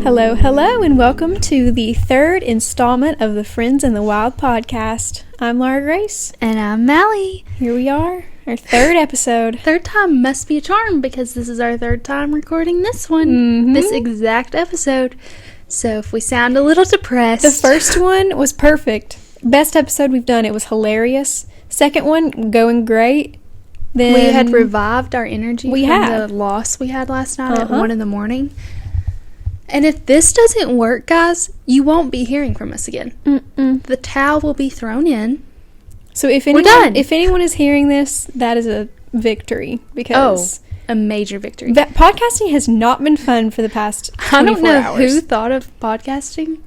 Hello, and welcome to the third installment of the Friends in the Wild podcast. I'm Laura Grace. And I'm Mallie. Here we are, our third episode. Third time must be a charm because this is our third time recording this one, this exact episode. So if we sound a little depressed. The first one was perfect. Best episode we've done. It was hilarious. Second one, going great. Then we had revived our energy from the loss we had last night at 1 a.m. And if this doesn't work, guys, you won't be hearing from us again. The towel will be thrown in. So if anyone is hearing this, that is a victory because a major victory. Podcasting has not been fun for the past 24 hours. I don't know who thought of podcasting,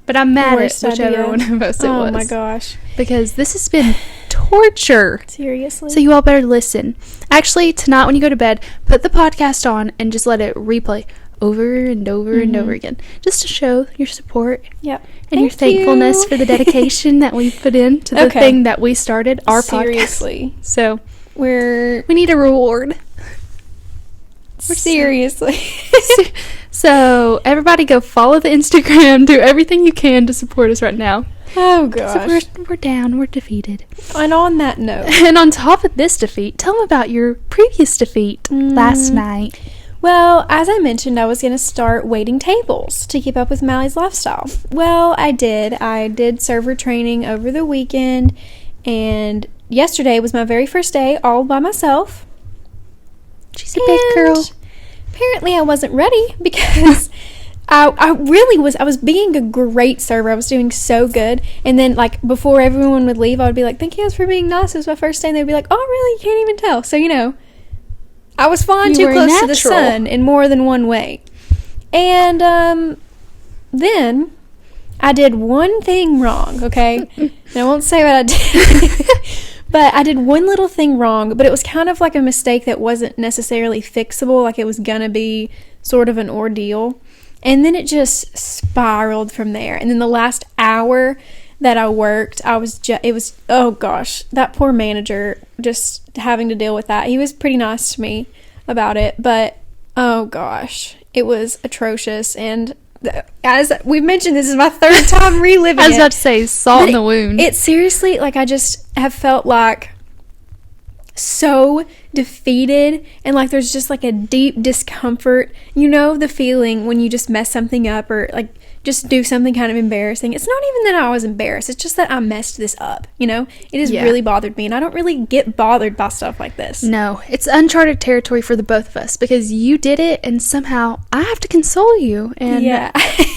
but I'm mad at whichever one of us it was. Oh my gosh. Because this has been torture. Seriously. So you all better listen. Actually, tonight when you go to bed, put the podcast on and just let it replay over and over and over again, just to show your support and your thankfulness for the dedication that we put into the thing that we started, our podcast. So we need a reward. Seriously. So everybody go follow the Instagram, do everything you can to support us right now. Oh gosh. We're down, we're defeated. And on that note, and on top of this defeat, tell them about your previous defeat last night. Well, as I mentioned, I was going to start waiting tables to keep up with Mallie's lifestyle. Well, I did. I did server training over the weekend, and yesterday was my very first day all by myself. She's a big girl. Apparently I wasn't ready because I was being a great server. I was doing so good. And then, like, before everyone would leave, I would be like, thank you guys for being nice. It was my first day. And they'd be like, oh, really? You can't even tell. So, I was flying too close to the sun in more than one way. And then I did one thing wrong, okay? And I won't say what I did. But I did one little thing wrong, but it was kind of like a mistake that wasn't necessarily fixable, like it was going to be sort of an ordeal. And then it just spiraled from there. And then the last hour that I worked, oh gosh, that poor manager just having to deal with that. He was pretty nice to me about it, but oh gosh, it was atrocious. And as we've mentioned, this is my third time reliving it. I was about to say, salt in the wound. It seriously, like, I just have felt like so defeated, and like there's just like a deep discomfort. You know the feeling when you just mess something up or like just do something kind of embarrassing. It's not even that I was embarrassed, it's just that I messed this up. It has really bothered me, and I don't really get bothered by stuff like this. No, it's uncharted territory for the both of us because you did it and somehow I have to console you, and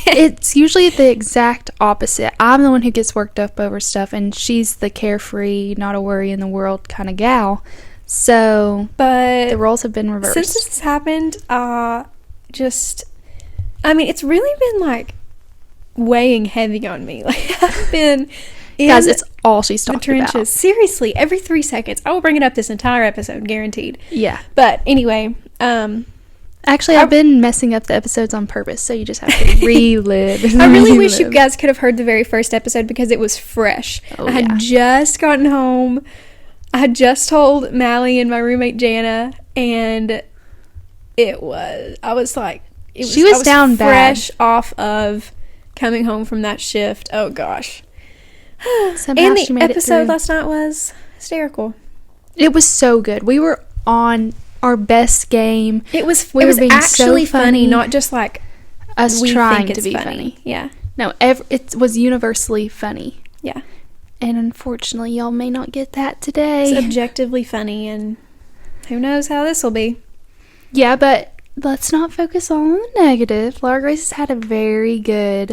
it's usually the exact opposite. I'm the one who gets worked up over stuff, and she's the carefree, not a worry in the world kind of gal. So, but the roles have been reversed. Since this has happened, it's really been like weighing heavy on me. Like, I've been in guys, it's all she's talking trenches. about. Seriously, every 3 seconds. I will bring it up this entire episode, guaranteed. Yeah. But anyway, actually, I've been messing up the episodes on purpose, so you just have to relive. I really wish you guys could have heard the very first episode because it was fresh. I had just gotten home. I had just told Mallie and my roommate Jana, and she was down fresh off of coming home from that shift. Oh gosh. Somehow and the episode last night was hysterical. It was so good. We were on our best game. It was actually so funny, not just like us trying to be funny. Yeah. No, it was universally funny. Yeah. And unfortunately, y'all may not get that today. It's objectively funny, and who knows how this will be. Yeah, but let's not focus on the negative. Laura Grace has had a very good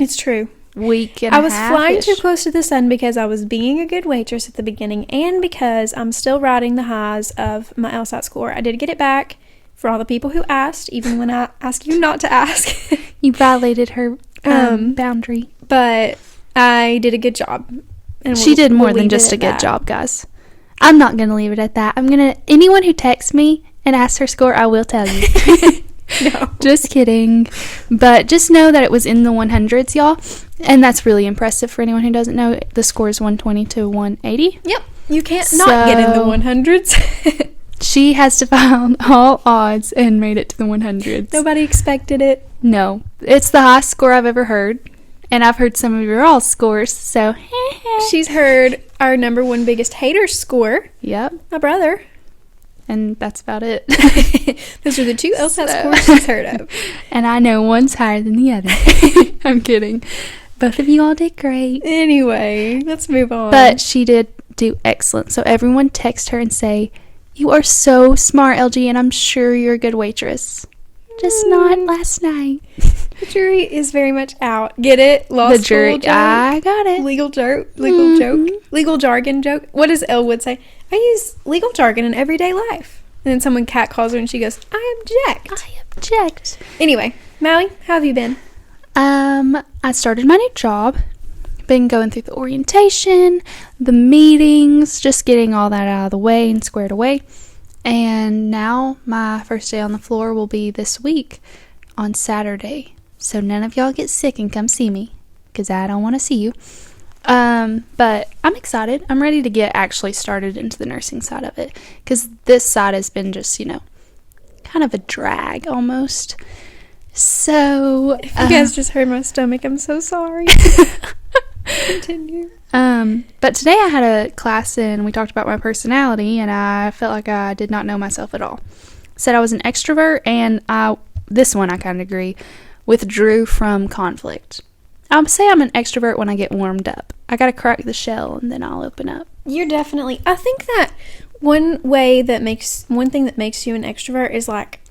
week and a half. I was flying too close to the sun because I was being a good waitress at the beginning, and because I'm still riding the highs of my LSAT score. I did get it back for all the people who asked, even when I asked you not to ask. You violated her boundary. But I did a good job. And she did more than just a good job, guys. I'm not going to leave it at that. Anyone who texts me and asks her score, I will tell you. No. Just kidding. But just know that it was in the 100s, y'all. And that's really impressive for anyone who doesn't know. The score is 120 to 180. Yep. You can't not get in the 100s. She has defied all odds and made it to the 100s. Nobody expected it. No. It's the highest score I've ever heard. And I've heard some of your all scores, so. She's heard our number one biggest hater score. Yep. My brother. And that's about it. Those are the two LSAT scores she's heard of. And I know one's higher than the other. I'm kidding. Both of you all did great. Anyway, let's move on. But she did do excellent. So everyone text her and say, "You are so smart, LG, and I'm sure you're a good waitress. Just not last night." The jury is very much out. Get it? Law the jury. Joke. I got it. Legal joke. Legal joke. Legal jargon joke. What does Elwood say? I use legal jargon in everyday life. And then someone cat calls her and she goes, I object. Anyway, Mallie, how have you been? I started my new job. Been going through the orientation, the meetings, just getting all that out of the way and squared away. And now my first day on the floor will be this week on Saturday. So none of y'all get sick and come see me, because I don't want to see you. But I'm excited. I'm ready to get actually started into the nursing side of it, because this side has been just, kind of a drag almost. So if you guys just heard my stomach, I'm so sorry. Continue. But today I had a class and we talked about my personality, and I felt like I did not know myself at all. Said I was an extrovert, and this one I kind of agree, withdrew from conflict. I'll say I'm an extrovert when I get warmed up. I gotta crack the shell and then I'll open up. You're definitely, I think that one thing that makes you an extrovert is like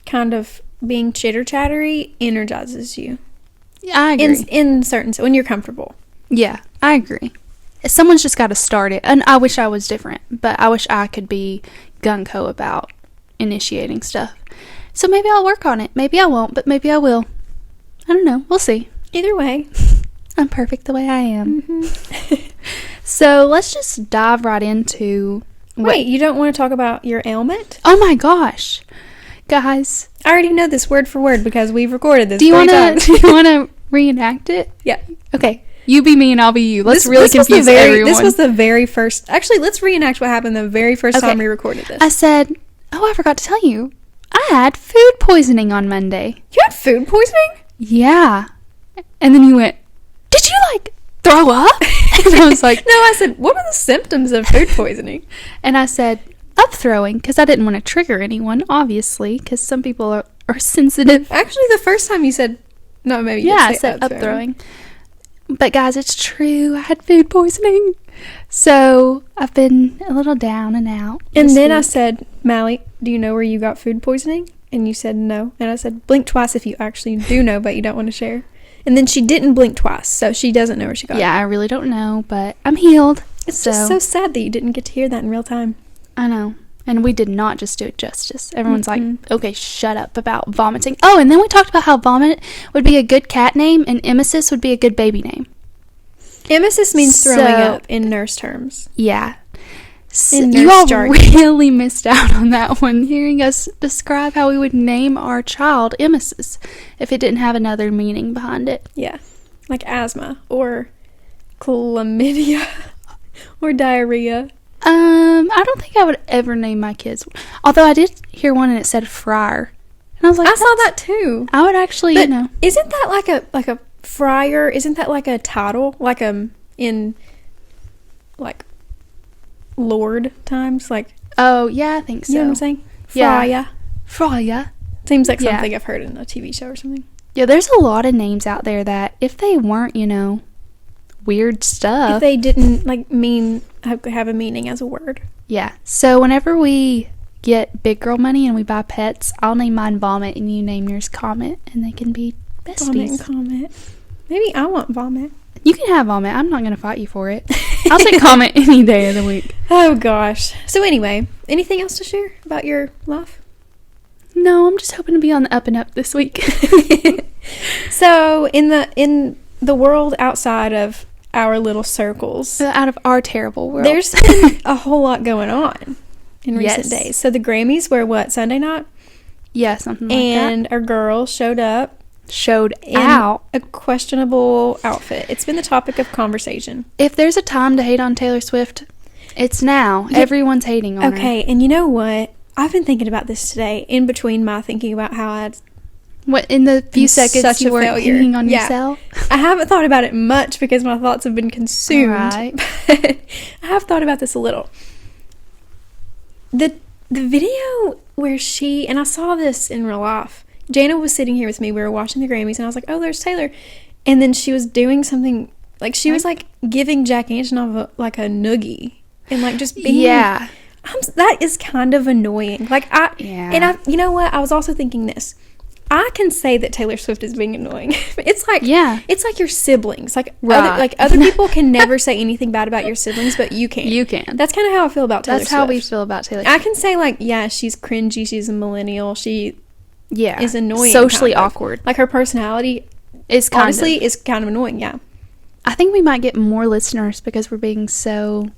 kind of being chitter-chattery energizes you. Yeah, I agree. In certain, when you're comfortable. Yeah, I agree. Someone's just got to start it. And I wish I was different, but I wish I could be gung-ho about initiating stuff. So maybe I'll work on it. Maybe I won't, but maybe I will. I don't know. We'll see. Either way. I'm perfect the way I am. Mm-hmm. So let's just dive right into... Wait, you don't want to talk about your ailment? Oh my gosh. Guys. I already know this word for word because we've recorded this. Do you want to reenact it? Yeah. Okay. You be me and I'll be you. Let's really confuse everyone. This was the very first... Actually, let's reenact what happened the very first time we recorded this. I said, I forgot to tell you. I had food poisoning on Monday. You had food poisoning? Yeah. And then you went, did you, throw up? And I was like... No, I said, what are the symptoms of food poisoning? And I said, up-throwing, because I didn't want to trigger anyone, obviously, because some people are sensitive. Actually, the first time you said... No, maybe you I said up-throwing. But guys, it's true. I had food poisoning. So I've been a little down and out. And then I said, Mallie, do you know where you got food poisoning? And you said no. And I said, blink twice if you actually do know, but you don't want to share. And then she didn't blink twice, so she doesn't know where she got it. Yeah, I really don't know, but I'm healed. It's just so sad that you didn't get to hear that in real time. I know. And we did not just do it justice. Everyone's like, okay, shut up about vomiting. Oh, and then we talked about how vomit would be a good cat name and emesis would be a good baby name. Emesis means throwing up in nurse terms. Yeah. So you all really missed out on that one, hearing us describe how we would name our child emesis if it didn't have another meaning behind it. Yeah. Like asthma or chlamydia or diarrhea. I don't think I would ever name my kids. Although I did hear one and it said Friar. And I was like, I saw that too. I would actually, Isn't that like a friar? Isn't that like a title? Like in like Lord times? Like, oh yeah, I think so. You know what I'm saying? Yeah. Friar. Seems like something I've heard in a TV show or something. Yeah, there's a lot of names out there that if they weren't, weird stuff. If they didn't have a meaning as a word. Yeah. So whenever we get big girl money and we buy pets, I'll name mine Vomit and you name yours Comet, and they can be besties. Vomit and Comet. Maybe I want Vomit. You can have Vomit. I'm not going to fight you for it. I'll take Comet any day of the week. Oh gosh. So anyway, anything else to share about your life? No, I'm just hoping to be on the up and up this week. So in the world outside of our little circles, out of our terrible world, there's been a whole lot going on in recent days. So the Grammys were what, Sunday night? Yeah, something like that. And our girl showed out in a questionable outfit. It's been the topic of conversation. If there's a time to hate on Taylor Swift, it's now. Yeah. Everyone's hating on her. Okay, and you know what? I've been thinking about this today in between my thinking about how I'd What, in the few seconds such you a were failure. hanging on Yeah. yourself? I haven't thought about it much because my thoughts have been consumed. Right. But I have thought about this a little. The video where she, and I saw this in real life. Jana was sitting here with me. We were watching the Grammys, and I was like, oh, there's Taylor. And then she was doing something, like she was like giving Jack Antonoff like a noogie. And like just being... Yeah. That is kind of annoying. Like you know what? I was also thinking this. I can say that Taylor Swift is being annoying. It's like your siblings. Like other people can never say anything bad about your siblings, but you can. You can. That's kind of how I feel about Taylor Swift. That's how we feel about Taylor Swift. I can say like, yeah, she's cringy. She's a millennial. She is annoying. Socially awkward. Like her personality is kind of annoying. Yeah. I think we might get more listeners because we're being so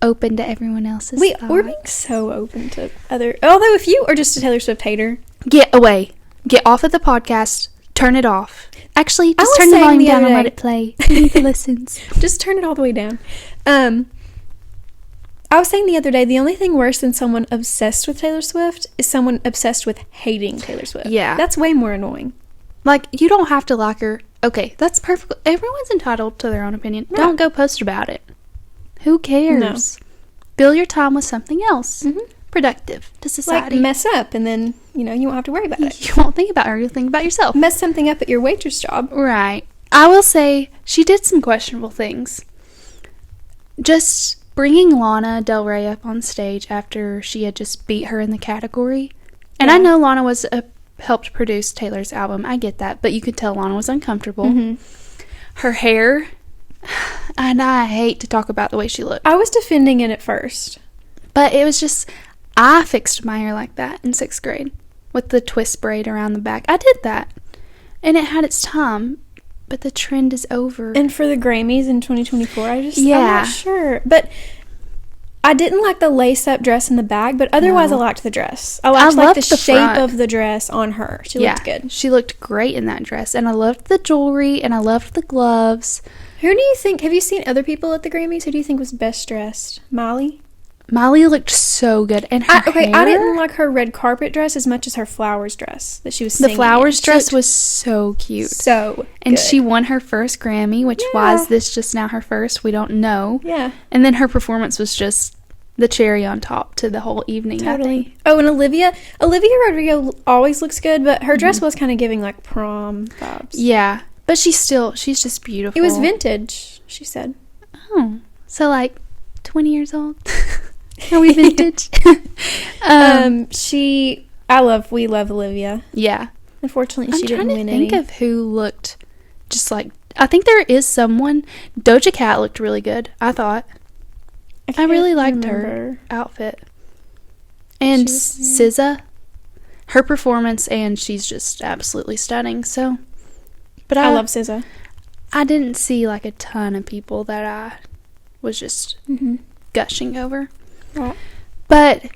open to everyone else's thoughts. We're being so open to other... Although if you are just a Taylor Swift hater... Get away. Get off of the podcast. Turn it off. Actually, just turn the volume down and let it play. We need the listens. Just turn it all the way down. I was saying the other day, the only thing worse than someone obsessed with Taylor Swift is someone obsessed with hating Taylor Swift. Yeah. That's way more annoying. Like, you don't have to like her. Okay, that's perfect. Everyone's entitled to their own opinion. Right. Don't go post about it. Who cares? No. Fill your time with something else. Mm-hmm. Productive to society. Like, mess up, and then, you won't have to worry about it. You won't think about her. You'll think about yourself. Mess something up at your waitress job. Right. I will say, she did some questionable things. Just bringing Lana Del Rey up on stage after she had just beat her in the category. And I know Lana helped produce Taylor's album. I get that. But you could tell Lana was uncomfortable. Mm-hmm. Her hair... And I hate to talk about the way she looked. I was defending it at first. But it was just... I fixed my hair like that in 6th grade. With the twist braid around the back. I did that. And it had its time. But the trend is over. And for the Grammys in 2024, I'm not sure. But I didn't like the lace-up dress in the back. But otherwise, I liked the dress. I liked the shape front of the dress on her. She looked good. She looked great in that dress. And I loved the jewelry. And I loved the gloves. Who do you think... Have you seen other people at the Grammys? Who do you think was best dressed? Miley looked so good. And her hair... I didn't like her red carpet dress as much as her flowers dress that she was singing. The flowers dress was so cute. So And she won her first Grammy, which was this just now her first? We don't know. Yeah. And then her performance was just the cherry on top to the whole evening. Totally. Oh, and Olivia Rodrigo always looks good, but her dress was kind of giving like prom vibes. Yeah. But she's just beautiful. It was vintage, she said. Oh. So, like, 20 years old? Are we vintage? We love Olivia. Yeah. Unfortunately, she didn't win any. I'm trying to think of who looked just like... I think there is someone... Doja Cat looked really good, I thought. I really liked her outfit. And SZA. Her performance, and she's just absolutely stunning, so... But I love SZA. I didn't see like a ton of people that I was just gushing over. Right. But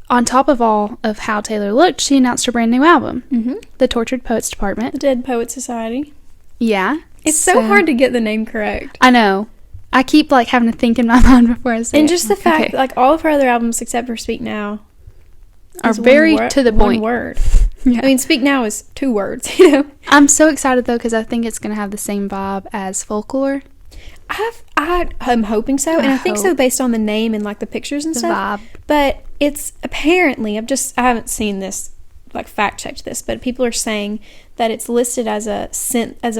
on top of all of how Taylor looked, she announced her brand new album, The Tortured Poets Department. The Dead Poets Society. Yeah. It's so hard to get the name correct. I know. I keep like having to think in my mind before I say it. And just the fact, like all of her other albums except for Speak Now are very to the point. One word. Yeah. I mean, Speak Now is 2 words, I'm so excited, though, because I think it's going to have the same vibe as Folklore. I'm hoping so, and I think so based on the name and, like, the pictures and stuff. Vibe. But it's apparently, I haven't seen this, like, fact-checked this, but people are saying that it's listed as a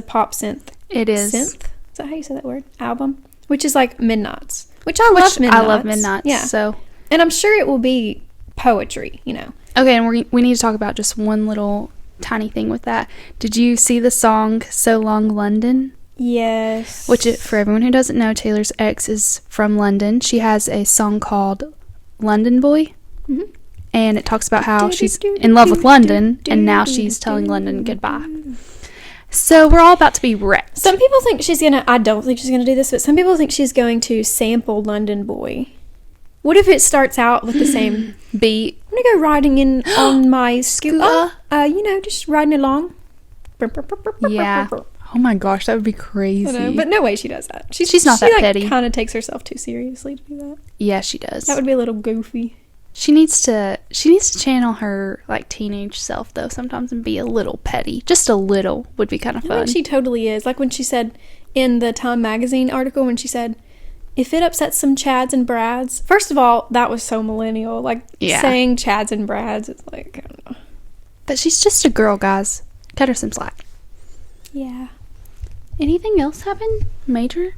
pop synth. It is. Synth? Is that how you say that word? Album? Which is, like, Midnights. Which I love Midnights. I love Midnights, yeah. So. And I'm sure it will be poetry, Okay, and we need to talk about just one little tiny thing with that. Did you see the song So Long London? Yes. Which, for everyone who doesn't know, Taylor's ex is from London. She has a song called London Boy. Mm-hmm. And it talks about how she's in love with London, and now she's telling London goodbye. So we're all about to be wrecked. Some people think I don't think she's going to do this, but some people think she's going to sample London Boy. What if it starts out with the same beat? I'm going to go riding in on my scooter. Just riding along. Yeah. Oh my gosh, that would be crazy. But no way she does that. She's not that petty. She kind of takes herself too seriously to do that. Yeah, she does. That would be a little goofy. She needs to channel her, like, teenage self, though, sometimes, and be a little petty. Just a little would be kind of fun. I think she totally is. Like when she said in the Time Magazine article, when she said, if it upsets some Chads and Brads. First of all, that was so millennial. Like, saying Chads and Brads, it's like, I don't know. But she's just a girl, guys. Cut her some slack. Yeah. Anything else happen major?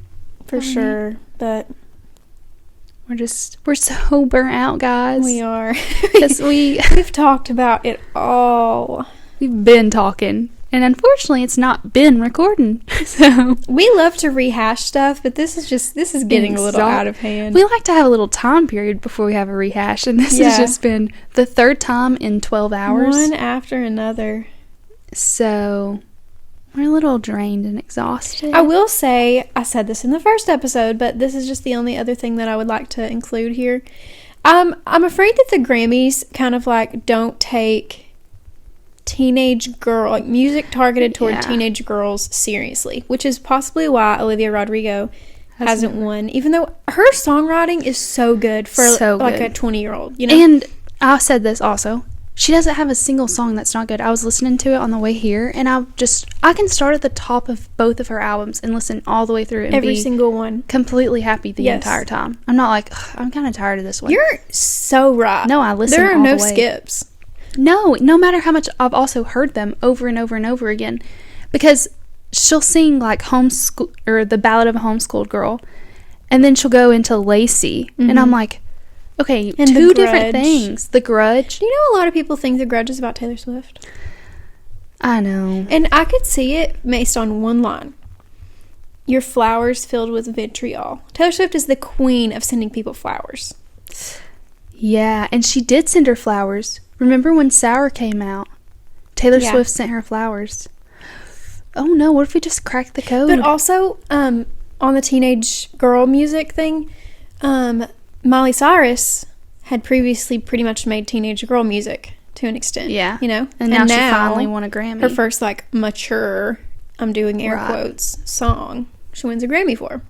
For sure, but... We're so burnt out, guys. We are. Because we've talked about it all. We've been talking. And unfortunately, it's not been recording. So we love to rehash stuff, but this is getting a little out of hand. We like to have a little time period before we have a rehash, and this has just been the third time in 12 hours. One after another. So we're a little drained and exhausted. I will say, I said this in the first episode, but this is just the only other thing that I would like to include here. I'm afraid that the Grammys kind of like don't take teenage girl, like music targeted toward teenage girls seriously, which is possibly why Olivia Rodrigo hasn't won, even though her songwriting is so good for like a 20-year-old, you know? And I said this also. She doesn't have a single song that's not good. I was listening to it on the way here, and I can start at the top of both of her albums and listen all the way through and every single one. Completely happy the entire time. I'm not like, I'm kind of tired of this one. You're so right. No, I listen all the way. There are no skips. No matter how much I've also heard them over and over and over again, because she'll sing like homeschool or the Ballad of a Homeschooled Girl, and then she'll go into Lacey, and I'm like, okay, and two different things. The Grudge. Do you know a lot of people think The Grudge is about Taylor Swift? I know. And I could see it based on one line. Your flowers filled with vitriol. Taylor Swift is the queen of sending people flowers. Yeah, and she did send her flowers. Remember when Sour came out? Taylor Swift sent her flowers. Oh no, what if we just cracked the code? But also, on the teenage girl music thing, Miley Cyrus had previously pretty much made teenage girl music to an extent. Yeah. You know? And now she finally won a Grammy. Her first, like, mature, I'm doing air quotes, song, she wins a Grammy for.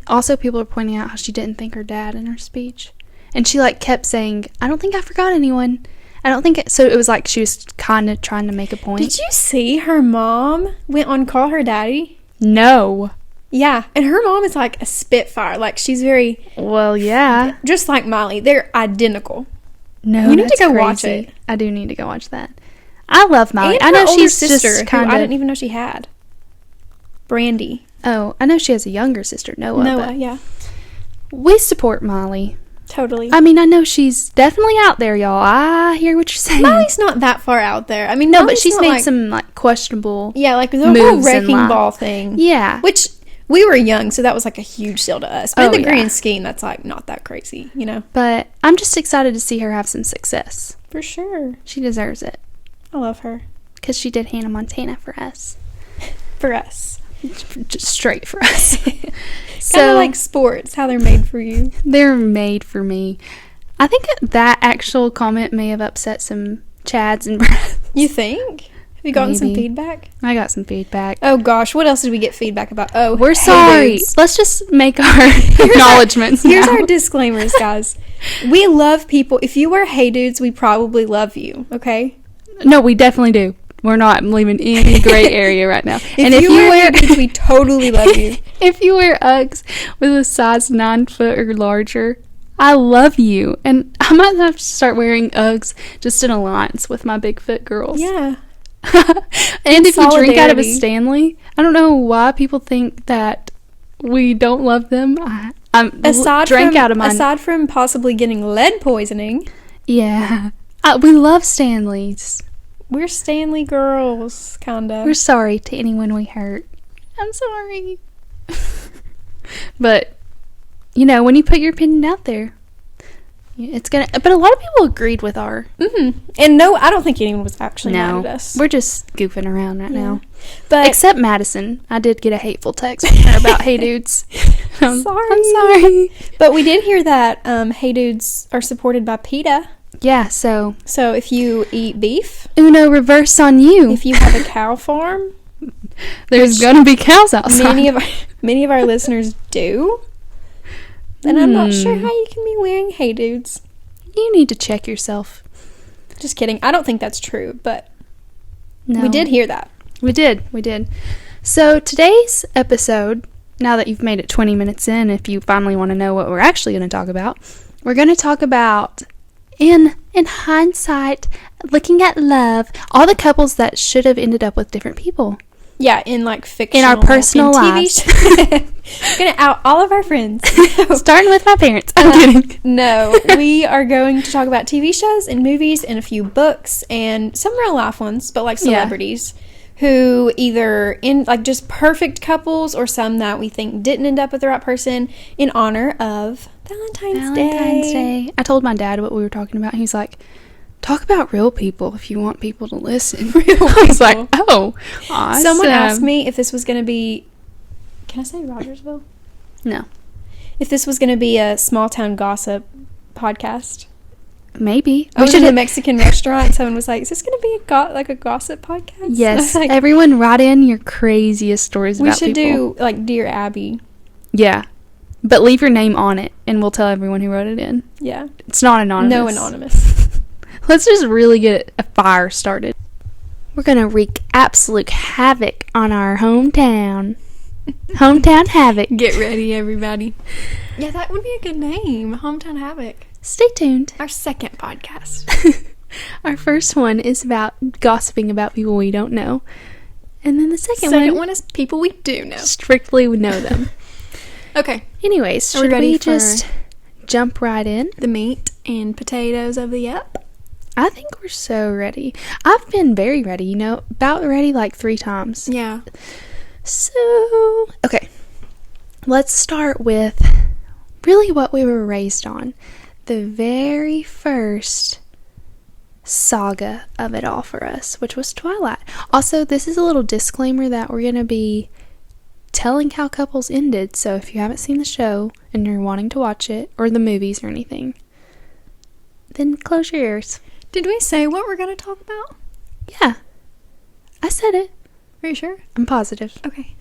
Also, people are pointing out how she didn't thank her dad in her speech. And she, like, kept saying, I don't think I forgot anyone. I don't think it... So it was like she was kind of trying to make a point. Did you see her mom went on Call Her Daddy? No. Yeah. And her mom is like a spitfire. Like, she's very... Well, yeah. Just like Miley. They're identical. No, you need to go watch it. I do need to go watch that. I love Miley. And I know she's sister, just kind of... I didn't even know she had. Brandy. Oh, I know she has a younger sister, Noah. Yeah. We support Miley. Totally. I mean, I know she's definitely out there, y'all. I hear what you're saying. Miley's not that far out there. I mean, no, but she's made some, like, questionable like the whole Wrecking Ball thing. Yeah. Which, we were young, so that was, like, a huge deal to us. But in the grand scheme, that's, like, not that crazy, you know? But I'm just excited to see her have some success. For sure. She deserves it. I love her. Because she did Hannah Montana for us. For us. Just straight for us. Kind of like sports, how they're made for you. They're made for me. I think that actual comment may have upset some Chads and Brads. You think? Have you gotten some feedback? I got some feedback. Oh gosh, what else did we get feedback about? Oh, we're sorry. Dudes. Let's just make our acknowledgments. Here's our disclaimers, guys. We love people. If you wear Hey Dudes, we probably love you, okay? No, we definitely do. We're not leaving any gray area right now. If you wear Dudes, we totally love you. If you wear Uggs with a size 9 foot or larger, I love you. And I might have to start wearing Uggs just in alliance with my big foot girls. Yeah. And if you drink out of a Stanley, I don't know why people think that we don't love them. Aside from possibly getting lead poisoning. Yeah. We love Stanleys. We're Stanley girls, kinda. We're sorry to anyone we hurt. I'm sorry. But, you know, when you put your opinion out there, it's gonna... But a lot of people agreed with our... Mm-hmm. And no, I don't think anyone was actually mad at us. We're just goofing around right now. But except Madison. I did get a hateful text from her about Hey Dudes. I'm sorry. But we did hear that Hey Dudes are supported by PETA. Yeah, so if you eat beef, Uno reverse on you. If you have a cow farm, there's gonna be cows outside. Many of our listeners do. Then I'm not sure how you can be wearing Hey Dudes. You need to check yourself. Just kidding. I don't think that's true, but no. We did hear that. We did. So today's episode, now that you've made it 20 minutes in, if you finally want to know what we're actually going to talk about, we're going to talk about, in hindsight, looking at love, all the couples that should have ended up with different people. Yeah, in like fictional. In our personal lives. Gonna out all of our friends. Starting with my parents. I'm kidding. No, we are going to talk about TV shows and movies and a few books and some real life ones, but like celebrities who either in like just perfect couples or some that we think didn't end up with the right person in honor of Valentine's Day. I told my dad what we were talking about. He's like, talk about real people if you want people to listen. I was like, oh, awesome. Someone asked me if this was going to be, can I say Rogersville? No. If this was going to be a small town gossip podcast. Maybe. I was in a Mexican restaurant. Someone was like, is this going to be a gossip podcast? Yes. Like, everyone write in your craziest stories about people. We should do like Dear Abby. Yeah. But leave your name on it and we'll tell everyone who wrote it in. Yeah. It's not anonymous. No anonymous. Let's just really get a fire started. We're going to wreak absolute havoc on our hometown. Hometown Havoc. Get ready, everybody. Yeah, that would be a good name. Hometown Havoc. Stay tuned. Our second podcast. Our first one is about gossiping about people we don't know. And then the second one is people we do know. Strictly we know them. Okay. Anyways, should we just jump right in? The meat and potatoes of the up? I think we're so ready. I've been very ready, about ready like 3 times. Yeah. So, okay. Let's start with really what we were raised on. The very first saga of it all for us, which was Twilight. Also, this is a little disclaimer that we're going to be telling how couples ended. So if you haven't seen the show and you're wanting to watch it, or the movies or anything, then close your ears. Did we say what we're going to talk about? Yeah. I said it. Are you sure? I'm positive. Okay.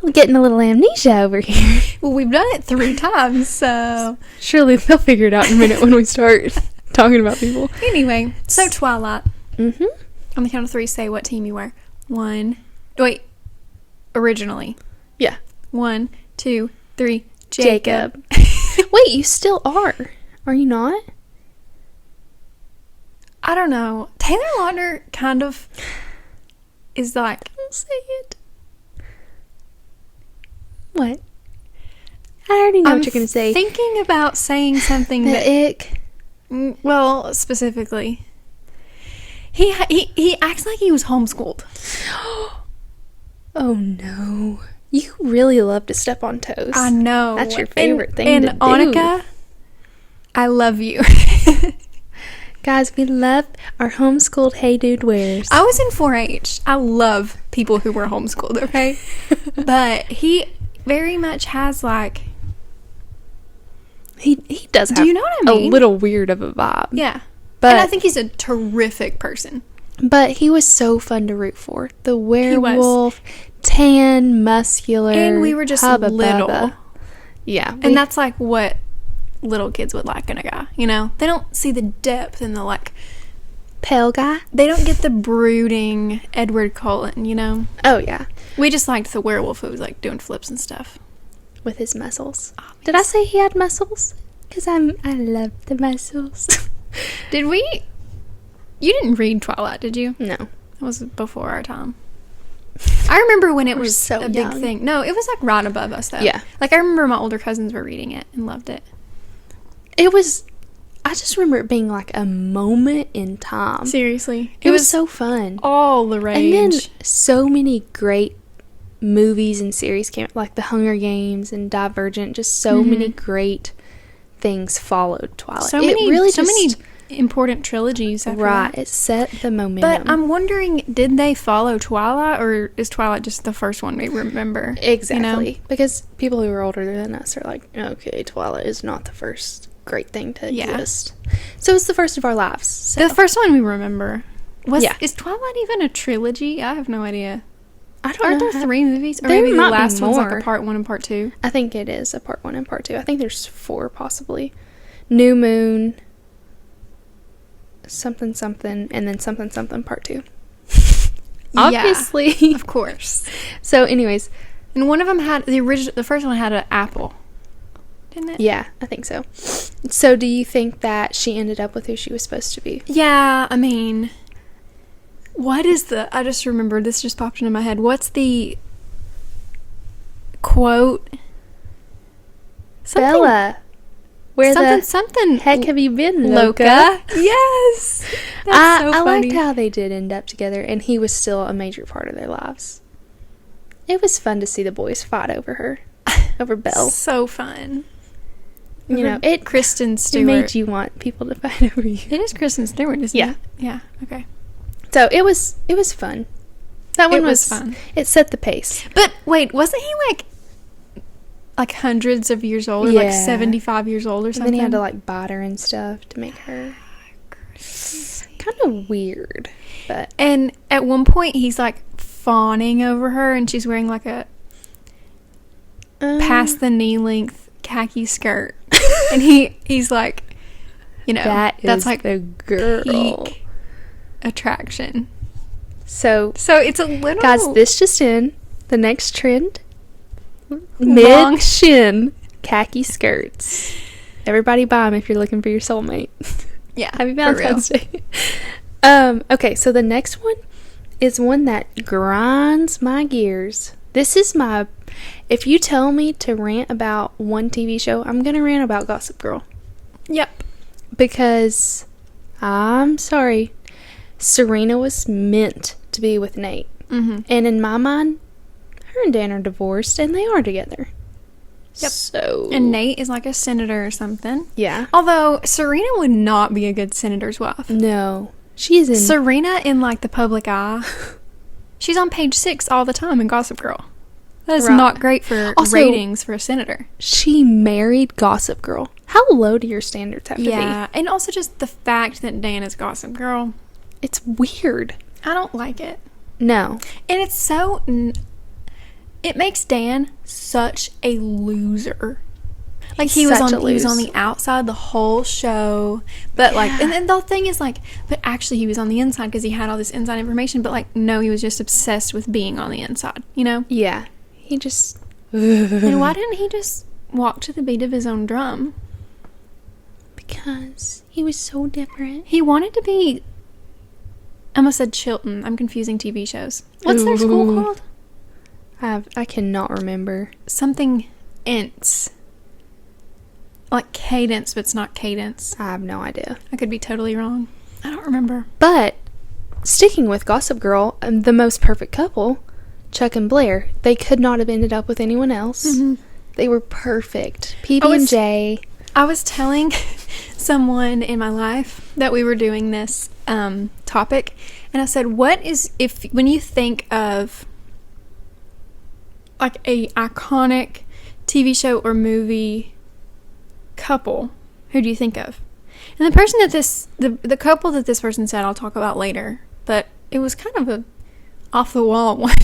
I'm getting a little amnesia over here. Well, we've done it 3 times, so... Surely they'll figure it out in a minute when we start talking about people. Anyway, so Twilight. Mm-hmm. On the count of 3, say what team you were. 1... Wait. Originally. Yeah. 1, 2, 3. Jacob. Wait, you still are. Are you not? I don't know. Taylor Lautner kind of is like... Don't say it. What? I already know what you're going to say. I'm thinking about saying something the ick. Well, specifically. He acts like he was homeschooled. Oh, no. You really love to step on toes. I know. That's your favorite thing to do. And Annika, I love you. Guys, we love our homeschooled Hey Dude wears. I was in 4-H. I love people who were homeschooled, okay? But he very much has like... He does have do you know what I mean? A little weird of a vibe. Yeah. But, and I think he's a terrific person. But he was so fun to root for. The werewolf, tan, muscular. And we were just little. Yeah. And that's like what little kids would like in a guy, They don't see the depth in the like... Pale guy? They don't get the brooding Edward Cullen, Oh, yeah. We just liked the werewolf who was like doing flips and stuff. With his muscles. Did I say he had muscles? Because I love the muscles. Did we... You didn't read Twilight, did you? No. That was before our time. I remember when it was so a young. big thing. No, it was like right above us, though. Yeah. Like, I remember my older cousins were reading it and loved it. It was... I just remember it being like a moment in time. Seriously. It was so fun. All the rage. And then so many great movies and series came out, like The Hunger Games and Divergent. Just so many great things followed Twilight. So many important trilogies after right that. It set the momentum. But I'm wondering, did they follow Twilight, or is Twilight just the first one we remember? Exactly. Because people who are older than us are like, okay, Twilight is not the first great thing to exist. So it's the first of our lives. So. The first one we remember. Is Twilight even a trilogy? I have no idea. I don't know. Aren't there 3 movies? Or there maybe the might last be one's more. like a part 1 and part 2? I think it is a part 1 and part 2. I think there's 4 possibly. New Moon, something something and then something something part 2. Obviously. Yeah, of course. So anyways, and one of them had the first one had an apple, didn't it? Yeah, I think so. So do you think that she ended up with who she was supposed to be? Yeah, I mean, I just remembered, this just popped into my head. What's the quote? Bella, where something heck have you been, Loca? Yes. That's so funny. I liked how they did end up together, and he was still a major part of their lives. It was fun to see the boys fight over her, over Belle. So fun. You know, Kristen Stewart. It made you want people to fight over you. It is Kristen Stewart, isn't it? Yeah. Okay. So it was fun. That one was fun. It set the pace. But wait, wasn't he like hundreds of years old, or like 75 years old or something? And then he had to like bite her and stuff to make her kind of weird. But and at one point he's like fawning over her, and she's wearing like a past the knee length khaki skirt, and he's like, you know, that's like the girl peak attraction. So it's a little, guys, this just in, the next trend, mid shin khaki skirts. Everybody buy them if you're looking for your soulmate. Yeah. Happy Valentine's Day. Okay, so the next one is one that grinds my gears. This is if you tell me to rant about one TV show, I'm going to rant about Gossip Girl. Yep. Because, I'm sorry, Serena was meant to be with Nate. Mm-hmm. And in my mind, her and Dan are divorced, and they are together. Yep. So. And Nate is like a senator or something. Yeah. Although, Serena would not be a good senator's wife. No. She's in. Serena in like the public eye. She's on page 6 all the time in Gossip Girl. That is not great for ratings for a senator. She married Gossip Girl. How low do your standards have to be? Yeah, and also just the fact that Dan is Gossip Girl. It's weird. I don't like it. No. And it's so... It makes Dan such a loser. Like, he was on the outside the whole show, but like, and then the thing is like, but actually he was on the inside because he had all this inside information, but like, no, he was just obsessed with being on the inside, you know? Yeah. He just... And why didn't he just walk to the beat of his own drum? Because he was so different. He wanted to be... I almost said Chilton. I'm confusing TV shows. What's their school called? I cannot remember. Something Ince. Like Cadence, but it's not Cadence. I have no idea. I could be totally wrong. I don't remember. But, sticking with Gossip Girl, the most perfect couple, Chuck and Blair, they could not have ended up with anyone else. Mm-hmm. They were perfect. PB&J. I was telling someone in my life that we were doing this topic, and I said, when you think of like a iconic TV show or movie couple, who do you think of? And the person that the couple that this person said, I'll talk about later, but it was kind of a off the wall one.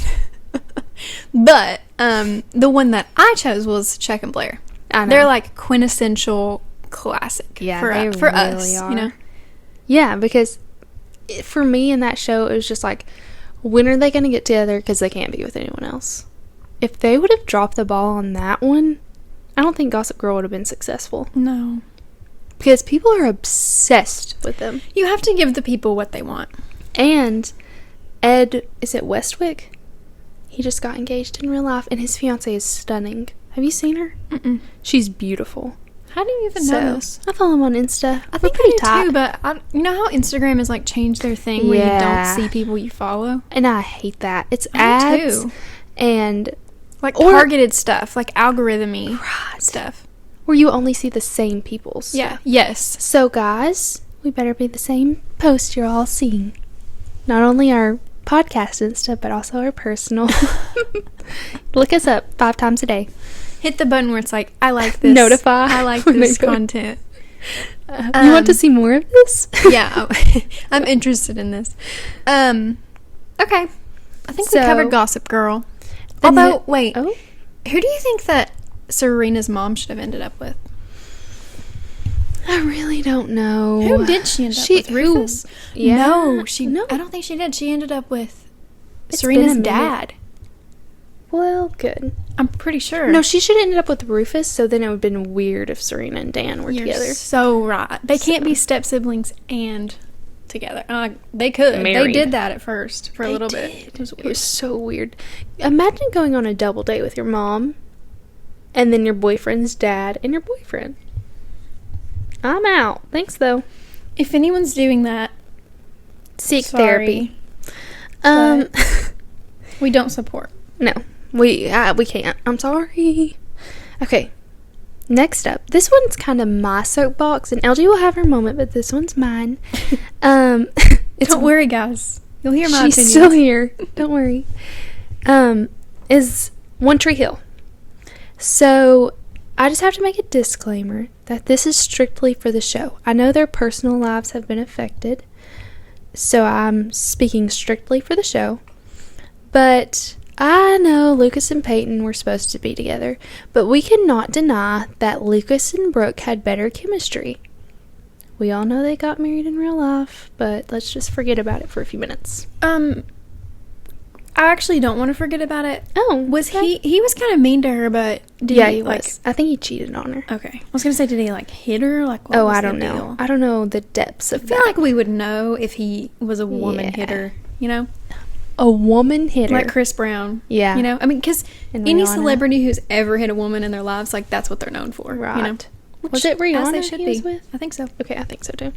But the one that I chose was Chuck and Blair. I know. They're like quintessential classic for us, you know? Yeah, because for me in that show, it was just like, when are they going to get together? Because they can't be with anyone else. If they would have dropped the ball on that one, I don't think Gossip Girl would have been successful. No. Because people are obsessed with them. You have to give the people what they want. And Ed, is it Westwick? He just got engaged in real life, and his fiancée is stunning. Have you seen her? Mm-mm. She's beautiful. How do you even know this? I follow him on Insta. I think I do too, but you know how Instagram has like changed their thing where you don't see people you follow? And I hate that. It's ads too. And like targeted stuff, like algorithm-y stuff. Where you only see the same people's. Yeah. Yes. So guys, we better be the same post you're all seeing. Not only our podcast and stuff, but also our personal. Look us up 5 times a day. Hit the button where it's like, I like this. Notify. I like this content. You want to see more of this? Yeah. I'm interested in this. Okay. I think we covered Gossip Girl. Although, wait. Oh? Who do you think that Serena's mom should have ended up with? I really don't know. Who did she end up with? Rufus? Yeah. No, I don't think she did. She ended up with Serena's dad. Well, good. I'm pretty sure. No, she should have ended up with Rufus, so then it would have been weird if Serena and Dan were together. So right. They can't be step-siblings and together. They could. Married. They did that at first for a little bit. It was so weird. Imagine going on a double date with your mom and then your boyfriend's dad and your boyfriend. I'm out. Thanks, though. If anyone's doing that, seek therapy. We don't support. No. We can't. I'm sorry. Okay. Next up. This one's kind of my soapbox, and LG will have her moment, but this one's mine. Don't worry, guys. You'll hear my opinion. She's still here. Don't worry. Is One Tree Hill. So, I just have to make a disclaimer that this is strictly for the show. I know their personal lives have been affected, so I'm speaking strictly for the show. But I know Lucas and Peyton were supposed to be together, but we cannot deny that Lucas and Brooke had better chemistry. We all know they got married in real life, but let's just forget about it for a few minutes. I actually don't want to forget about it. Oh, he was kind of mean to her, but he was. I think he cheated on her. Okay. I was going to say, did he hit her? I don't know. Deal? I don't know the depths of that. I feel like we would know if he was a woman hitter, A woman hitter. Like Chris Brown. Yeah. I mean, because any celebrity who's ever hit a woman in their lives, that's what they're known for. Right. Was it Rihanna should he was with? I think so. Okay, I think so too.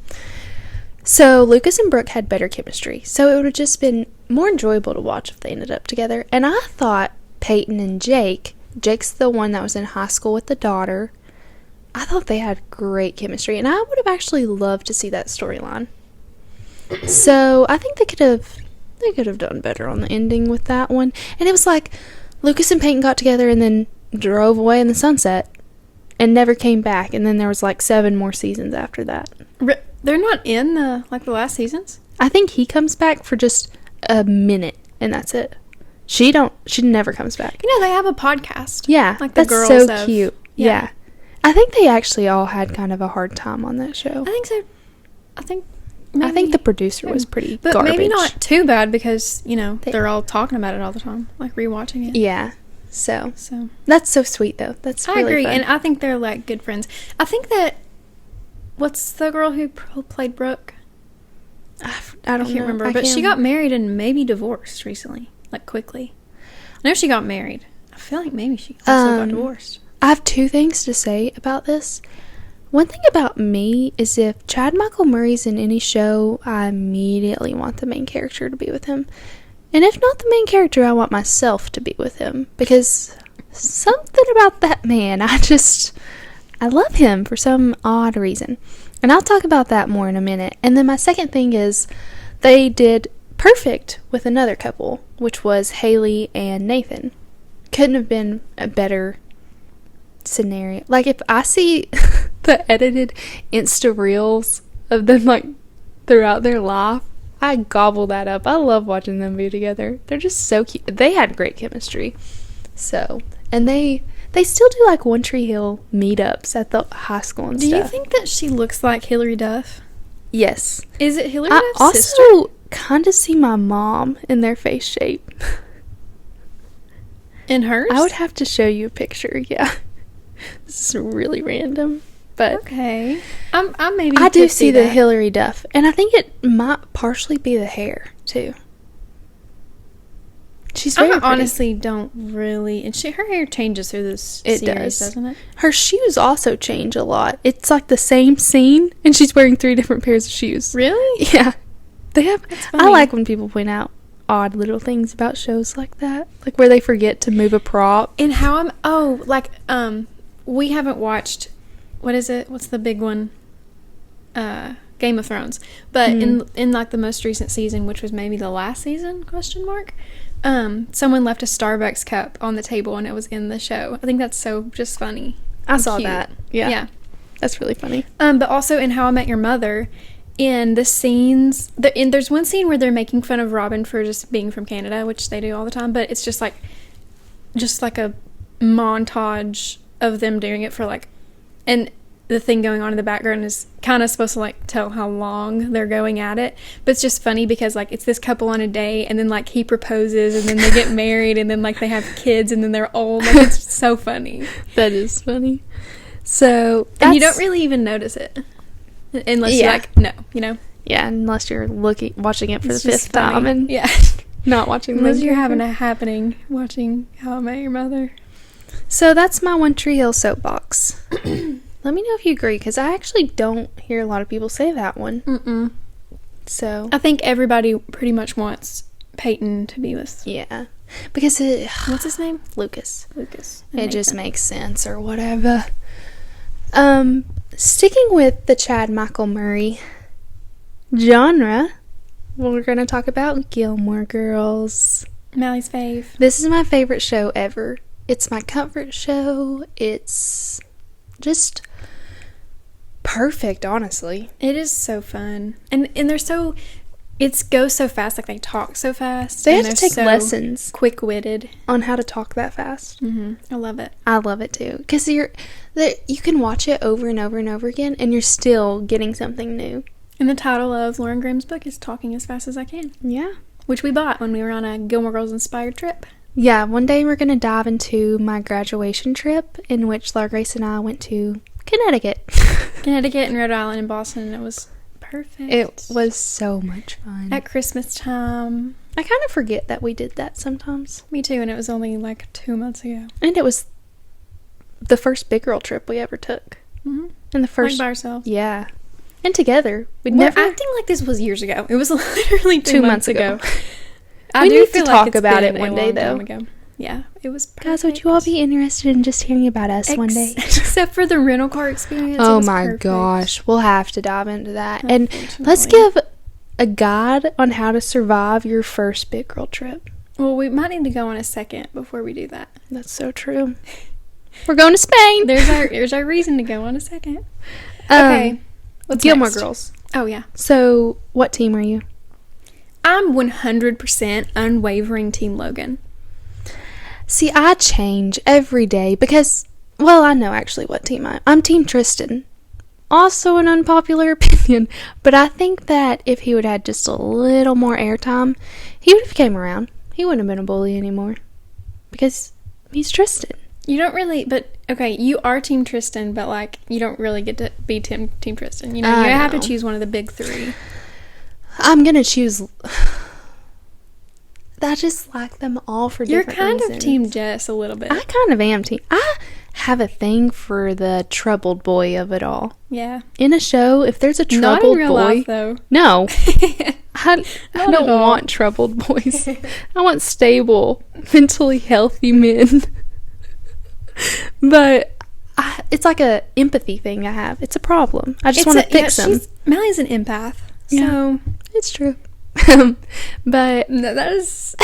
So, Lucas and Brooke had better chemistry, so it would have just been more enjoyable to watch if they ended up together. And I thought Peyton and Jake's the one that was in high school with the daughter, I thought they had great chemistry, and I would have actually loved to see that storyline. So, I think they could have done better on the ending with that one. And it was like, Lucas and Peyton got together and then drove away in the sunset and never came back, and then there was 7 more seasons after that. They're not in the last seasons? I think he comes back for just a minute, and that's it. She never comes back. They have a podcast. Yeah, that's so cute. Yeah. I think they actually all had kind of a hard time on that show. I think so. I think the producer was pretty but garbage. Maybe not too bad because, they're all talking about it all the time, rewatching it. Yeah. So that's so sweet, though. That's really agree, fun. and I think they're, good friends. I think that, what's the girl who played Brooke? I can't remember. But she got married and maybe divorced recently, quickly. I know she got married. I feel like maybe she also got divorced. I have 2 things to say about this. One thing about me is if Chad Michael Murray's in any show, I immediately want the main character to be with him. And if not the main character, I want myself to be with him. Because something about that man, I love him for some odd reason. And I'll talk about that more in a minute. And then my second thing is they did perfect with another couple, which was Haley and Nathan. Couldn't have been a better scenario. If I see the edited Insta Reels of them throughout their life, I gobble that up. I love watching them be together. They're just so cute. They had great chemistry. So, and they still do One Tree Hill meetups at the high school and stuff. Do you think that she looks like Hillary Duff? Yes. Is it Hillary Duff's I sister? also kind of see my mom in their face shape. In hers? I would have to show you a picture. Yeah. This is really random. But okay. I do see the Hillary Duff. And I think it might partially be the hair, too. She's very pretty. Honestly don't really... And her hair changes through this series, doesn't it? Her shoes also change a lot. It's the same scene, and she's wearing 3 different pairs of shoes. Really? Yeah. I like when people point out odd little things about shows like that. Where they forget to move a prop. And how we haven't watched... What is it? What's the big one? Game of Thrones. But in the most recent season, which was maybe the last season, ? Someone left a Starbucks cup on the table and it was in the show. I think that's so just funny. I saw that. Yeah. That's really funny. But also in How I Met Your Mother, in the scenes, there's one scene where they're making fun of Robin for just being from Canada, which they do all the time, but it's just a montage of them doing it for and the thing going on in the background is kind of supposed to like tell how long they're going at it, but it's just funny because like it's this couple on a date, and then like he proposes, and then they get married, and then like they have kids, and then they're old. Like, it's so funny. That is funny. So and you don't really even notice it unless you're like, no, you know. Yeah, unless you're watching it for the fifth time and not watching. Unless you're having a happening watching How I Met Your Mother. So that's my One Tree Hill soapbox. Let me know if you agree, because I actually don't hear a lot of people say that one. Mm-mm. So I think everybody pretty much wants Peyton to be with. Yeah, because what's his name? Lucas. It just makes sense or whatever. Sticking with the Chad Michael Murray genre, we're going to talk about Gilmore Girls. Mally's fave. This is my favorite show ever. It's my comfort show. It's just perfect, honestly. It is so fun. And they're so... It goes so fast, like they talk so fast. They have to take lessons. Quick-witted. On how to talk that fast. Mm-hmm. I love it. I love it too. Because you can watch it over and over and over again, and you're still getting something new. And the title of Lauren Graham's book is Talking as Fast as I Can. Yeah. Which we bought when we were on a Gilmore Girls inspired trip. Yeah, one day we're going to dive into my graduation trip, in which Laura Grace and I went to Connecticut. Connecticut and Rhode Island and Boston, and it was perfect. It was so much fun. At Christmas time. I kind of forget that we did that sometimes. Me too, and it was only like 2 months ago. And it was the first big girl trip we ever took. Mm-hmm. And the first... Like by ourselves. Yeah. And together. We're acting like this was years ago. It was literally 2 months ago. We need to talk about it one day, though. Yeah, it was perfect. Guys, would you all be interested in just hearing about us one day? Except for the rental car experience. Oh my gosh. We'll have to dive into that. And let's give a guide on how to survive your first big girl trip. Well, we might need to go on a second before we do that. That's so true. We're going to Spain. There's our reason to go on a second. Okay. What's Gilmore next? Girls. Oh, yeah. So, what team are you? I'm 100% unwavering Team Logan. See, I change every day because, well, I know actually what team I'm Team Tristan. Also an unpopular opinion, but I think that if he would have had just a little more airtime, he would have came around. He wouldn't have been a bully anymore because he's Tristan. You don't really, but, okay, you are Team Tristan, but, like, you don't really get to be Team Tristan. You know, you have to choose one of the big three. I'm going to choose... I just like them all for different reasons. You're kind of Team Jess a little bit. I kind of am Team... I have a thing for the troubled boy of it all. Yeah. In a show, if there's a troubled boy... Not in real life, though. No. I don't want troubled boys. I want stable, mentally healthy men. But it's like a empathy thing I have. It's a problem. I just want to fix them. Mally's an empath. So yeah, it's true. But no, that is...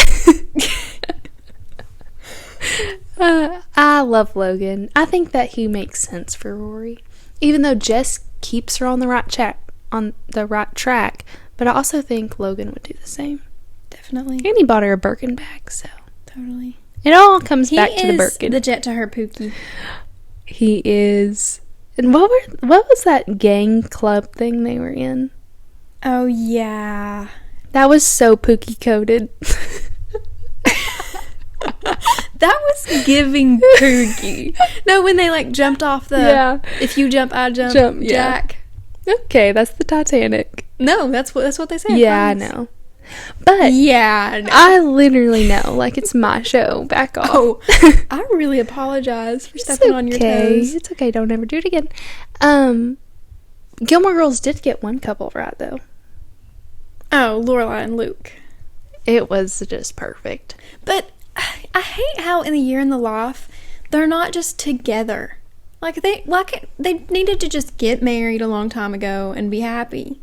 I love Logan. I think that he makes sense for Rory. Even though Jess keeps her on the right track, but I also think Logan would do the same. Definitely. And he bought her a Birkin bag, so... Totally. It all comes back to the Birkin. He is the jet to her Pookie. He is. And what was that gang club thing they were in? Oh, yeah. That was so Pookie coded. That was giving Pookie. No, when they like jumped off the... Yeah. If you jump, I jump, Jack. Yeah. Okay, that's the Titanic. No, that's what they say. Yeah, I know. But yeah, no. I literally know, like, it's my show. Back off. Oh, I really apologize for stepping on your toes. It's okay. Don't ever do it again. Gilmore Girls did get one couple right, though. Oh, Lorelai and Luke. It was just perfect. But I hate how in The Year in the Life, they're not just together. They needed to just get married a long time ago and be happy.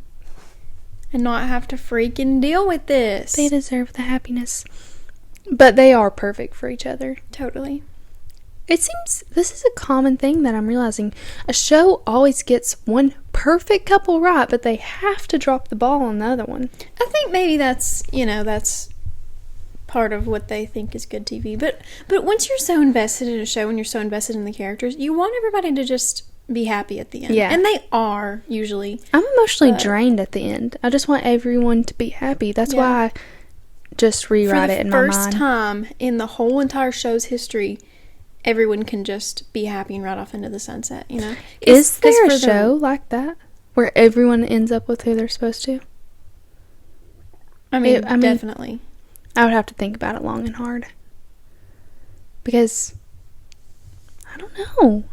And not have to freaking deal with this. They deserve the happiness. But they are perfect for each other. Totally. It seems this is a common thing that I'm realizing. A show always gets one perfect couple right, but they have to drop the ball on the other one. I think maybe that's part of what they think is good TV. But once you're so invested in a show and you're so invested in the characters, you want everybody to just be happy at the end. Yeah. And they are, usually. I'm emotionally drained at the end. I just want everyone to be happy. That's why I just rewrite it in my mind. For the first time in the whole entire show's history, everyone can just be happy and ride off into the sunset, you know? Is there a show like that? Where everyone ends up with who they're supposed to? I mean, definitely. I would have to think about it long and hard. Because, I don't know.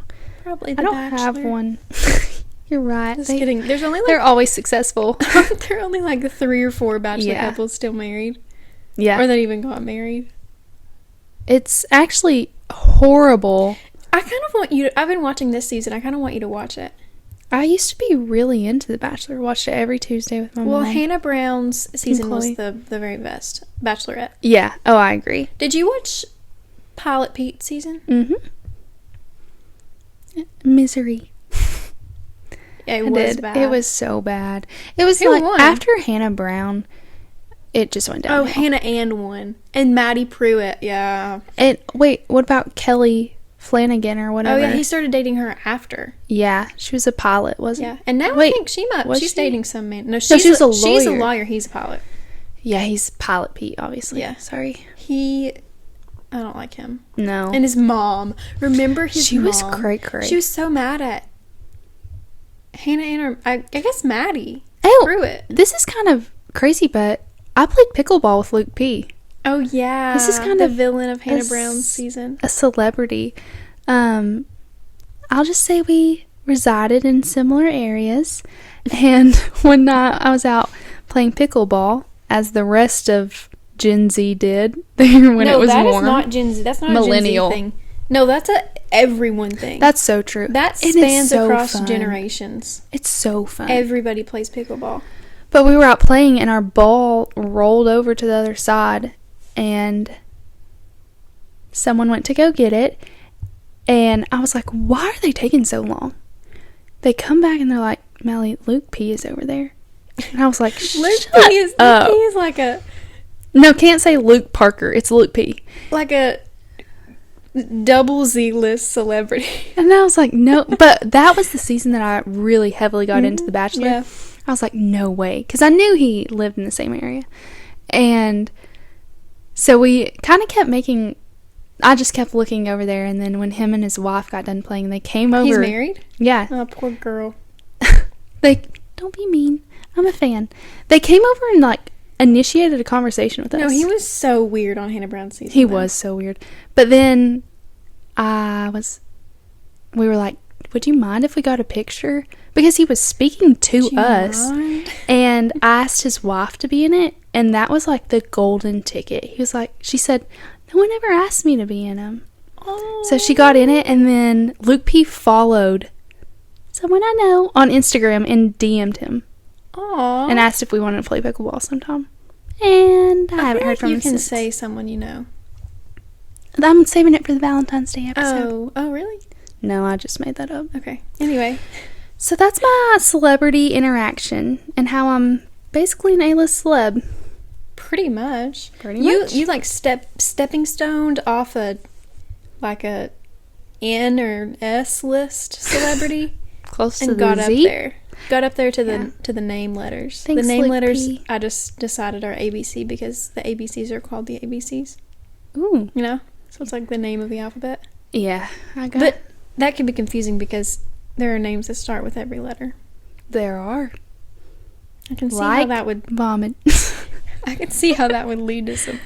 Probably The Bachelor. I don't have one. You're right. Just kidding. There's only they're always successful. There are only like 3 or 4 Bachelor couples still married. Yeah. Or that even got married. It's actually horrible. I kind of want you to, I've been watching this season. I kind of want you to watch it. I used to be really into The Bachelor. Watched it every Tuesday with my mom. Well, Hannah Brown's season was the very best. Bachelorette. Yeah. Oh, I agree. Did you watch Pilot Pete's season? Mm-hmm. Misery. It was bad. It was so bad. It was like after Hannah Brown, it just went down. Oh, Hannah won. And Maddie Pruitt, yeah. And wait, what about Kelly Flanagan or whatever? Oh, yeah, he started dating her after. Yeah, she was a pilot, wasn't Yeah, and now I think she's dating some man. No, she's a lawyer. She's a lawyer. He's a pilot. Yeah, he's Pilot Pete, obviously. Yeah. Sorry. I don't like him. No. And his mom. Remember his mom? She was cray-cray. She was so mad at Hannah and I guess Maddie Pruitt. This is kind of crazy, but I played pickleball with Luke P. Oh, yeah. This is kind of the villain of Hannah Brown's season. A celebrity. I'll just say we resided in similar areas. And one night I was out playing pickleball, as the rest of Gen Z did when it was warm. No, that is not Gen Z. That's not millennial. A Gen Z thing. No, that's a everyone thing. That's so true. That spans across generations. It's so fun. Everybody plays pickleball. But we were out playing and our ball rolled over to the other side and someone went to go get it and I was like, why are they taking so long? They come back and they're like, Mallie, Luke P is over there. And I was like, Luke P is like a... No, can't say Luke Parker. It's Luke P. Like a double Z-list celebrity. And I was like, no. But that was the season that I really heavily got into The Bachelor. Yeah. I was like, no way. Because I knew he lived in the same area. And so we kind of kept making... I just kept looking over there. And then when him and his wife got done playing, they came over. He's married? Yeah. Oh, poor girl. Don't be mean. I'm a fan. They came over and, like, initiated a conversation with us. No, he was so weird on Hannah Brown's season. He was so weird. But then we were like, would you mind if we got a picture? Because he was speaking to us. And I asked his wife to be in it. And that was like the golden ticket. He was like, she said, no one ever asked me to be in them. Oh. So she got in it. And then Luke P followed someone I know on Instagram and DM'd him. Aww. And asked if we wanted to play pickleball sometime. And I haven't heard from him since. You can say someone you know. I'm saving it for the Valentine's Day episode. Oh, really? No, I just made that up. Okay. Anyway. So that's my celebrity interaction and how I'm basically an A-list celeb. Pretty much. You like stepping stoned off a N or S list celebrity. Close to and the got Z? up there. Got up there to the name letters. Thanks, the name Luke letters P. I just decided are ABC because the ABCs are called the ABCs. Ooh. You know? So it's like the name of the alphabet. Yeah, I got But that can be confusing because there are names that start with every letter. There are. I can see how that would vomit. I can see how that would lead to some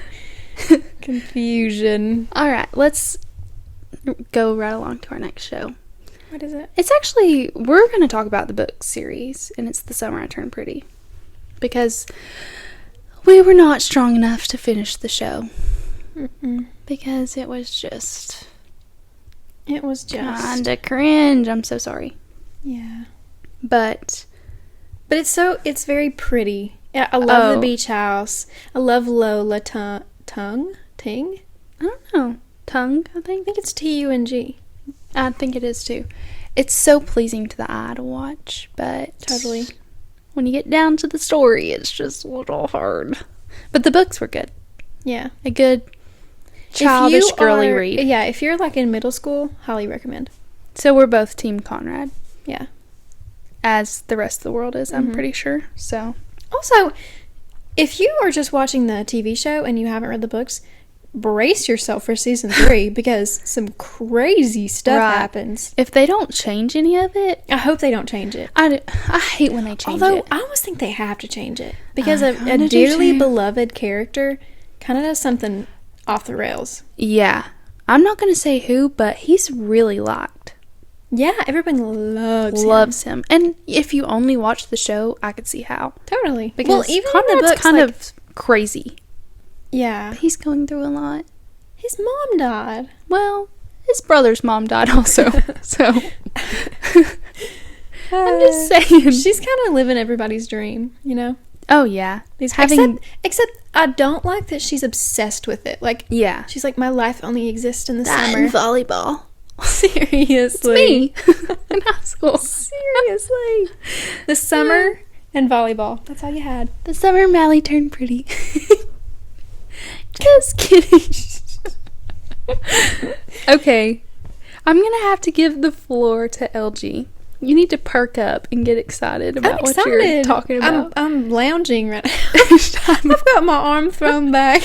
confusion. All right, let's go right along to our next show. What is it? It's actually, we're going to talk about the book series, and it's The Summer I Turned Pretty. Because we were not strong enough to finish the show. Mm-mm. Because it was just... It was just... kinda cringe. I'm so sorry. Yeah. But it's very pretty. Yeah, I love the beach house. I love Lola Ting? I don't know. Tongue, I think. I think it's T-U-N-G. I think it is too. It's so pleasing to the eye to watch, but totally, when you get down to the story, it's just a little hard. But the books were good. Yeah, a good childish girly read. Yeah, if you're like in middle school, highly recommend. So we're both Team Conrad. Yeah. As the rest of the world is, I'm pretty sure. So. Also, if you are just watching the TV show and you haven't read the books, brace yourself for season 3 because some crazy stuff happens. If they don't change any of it, I hope they don't change it. I hate when they change it. Although I almost think they have to change it because a dearly beloved character kind of does something off the rails. Yeah, I'm not gonna say who, but he's really liked. Yeah, everyone loves him. And if you only watch the show, I could see how. Totally. Because even the books kind of crazy. Yeah. He's going through a lot. His mom died. Well, his brother's mom died also. So I'm just saying. She's kind of living everybody's dream, you know? Oh, yeah. Except I don't like that she's obsessed with it. Like, yeah. She's like, my life only exists in the that summer. And volleyball. Seriously. It's me. In high school. Seriously. The summer and volleyball. That's all you had. The summer Mallie turned pretty. Just kidding. Okay. I'm going to have to give the floor to LG. You need to perk up and get excited about what you're talking about. I'm lounging right now. I've got my arm thrown back.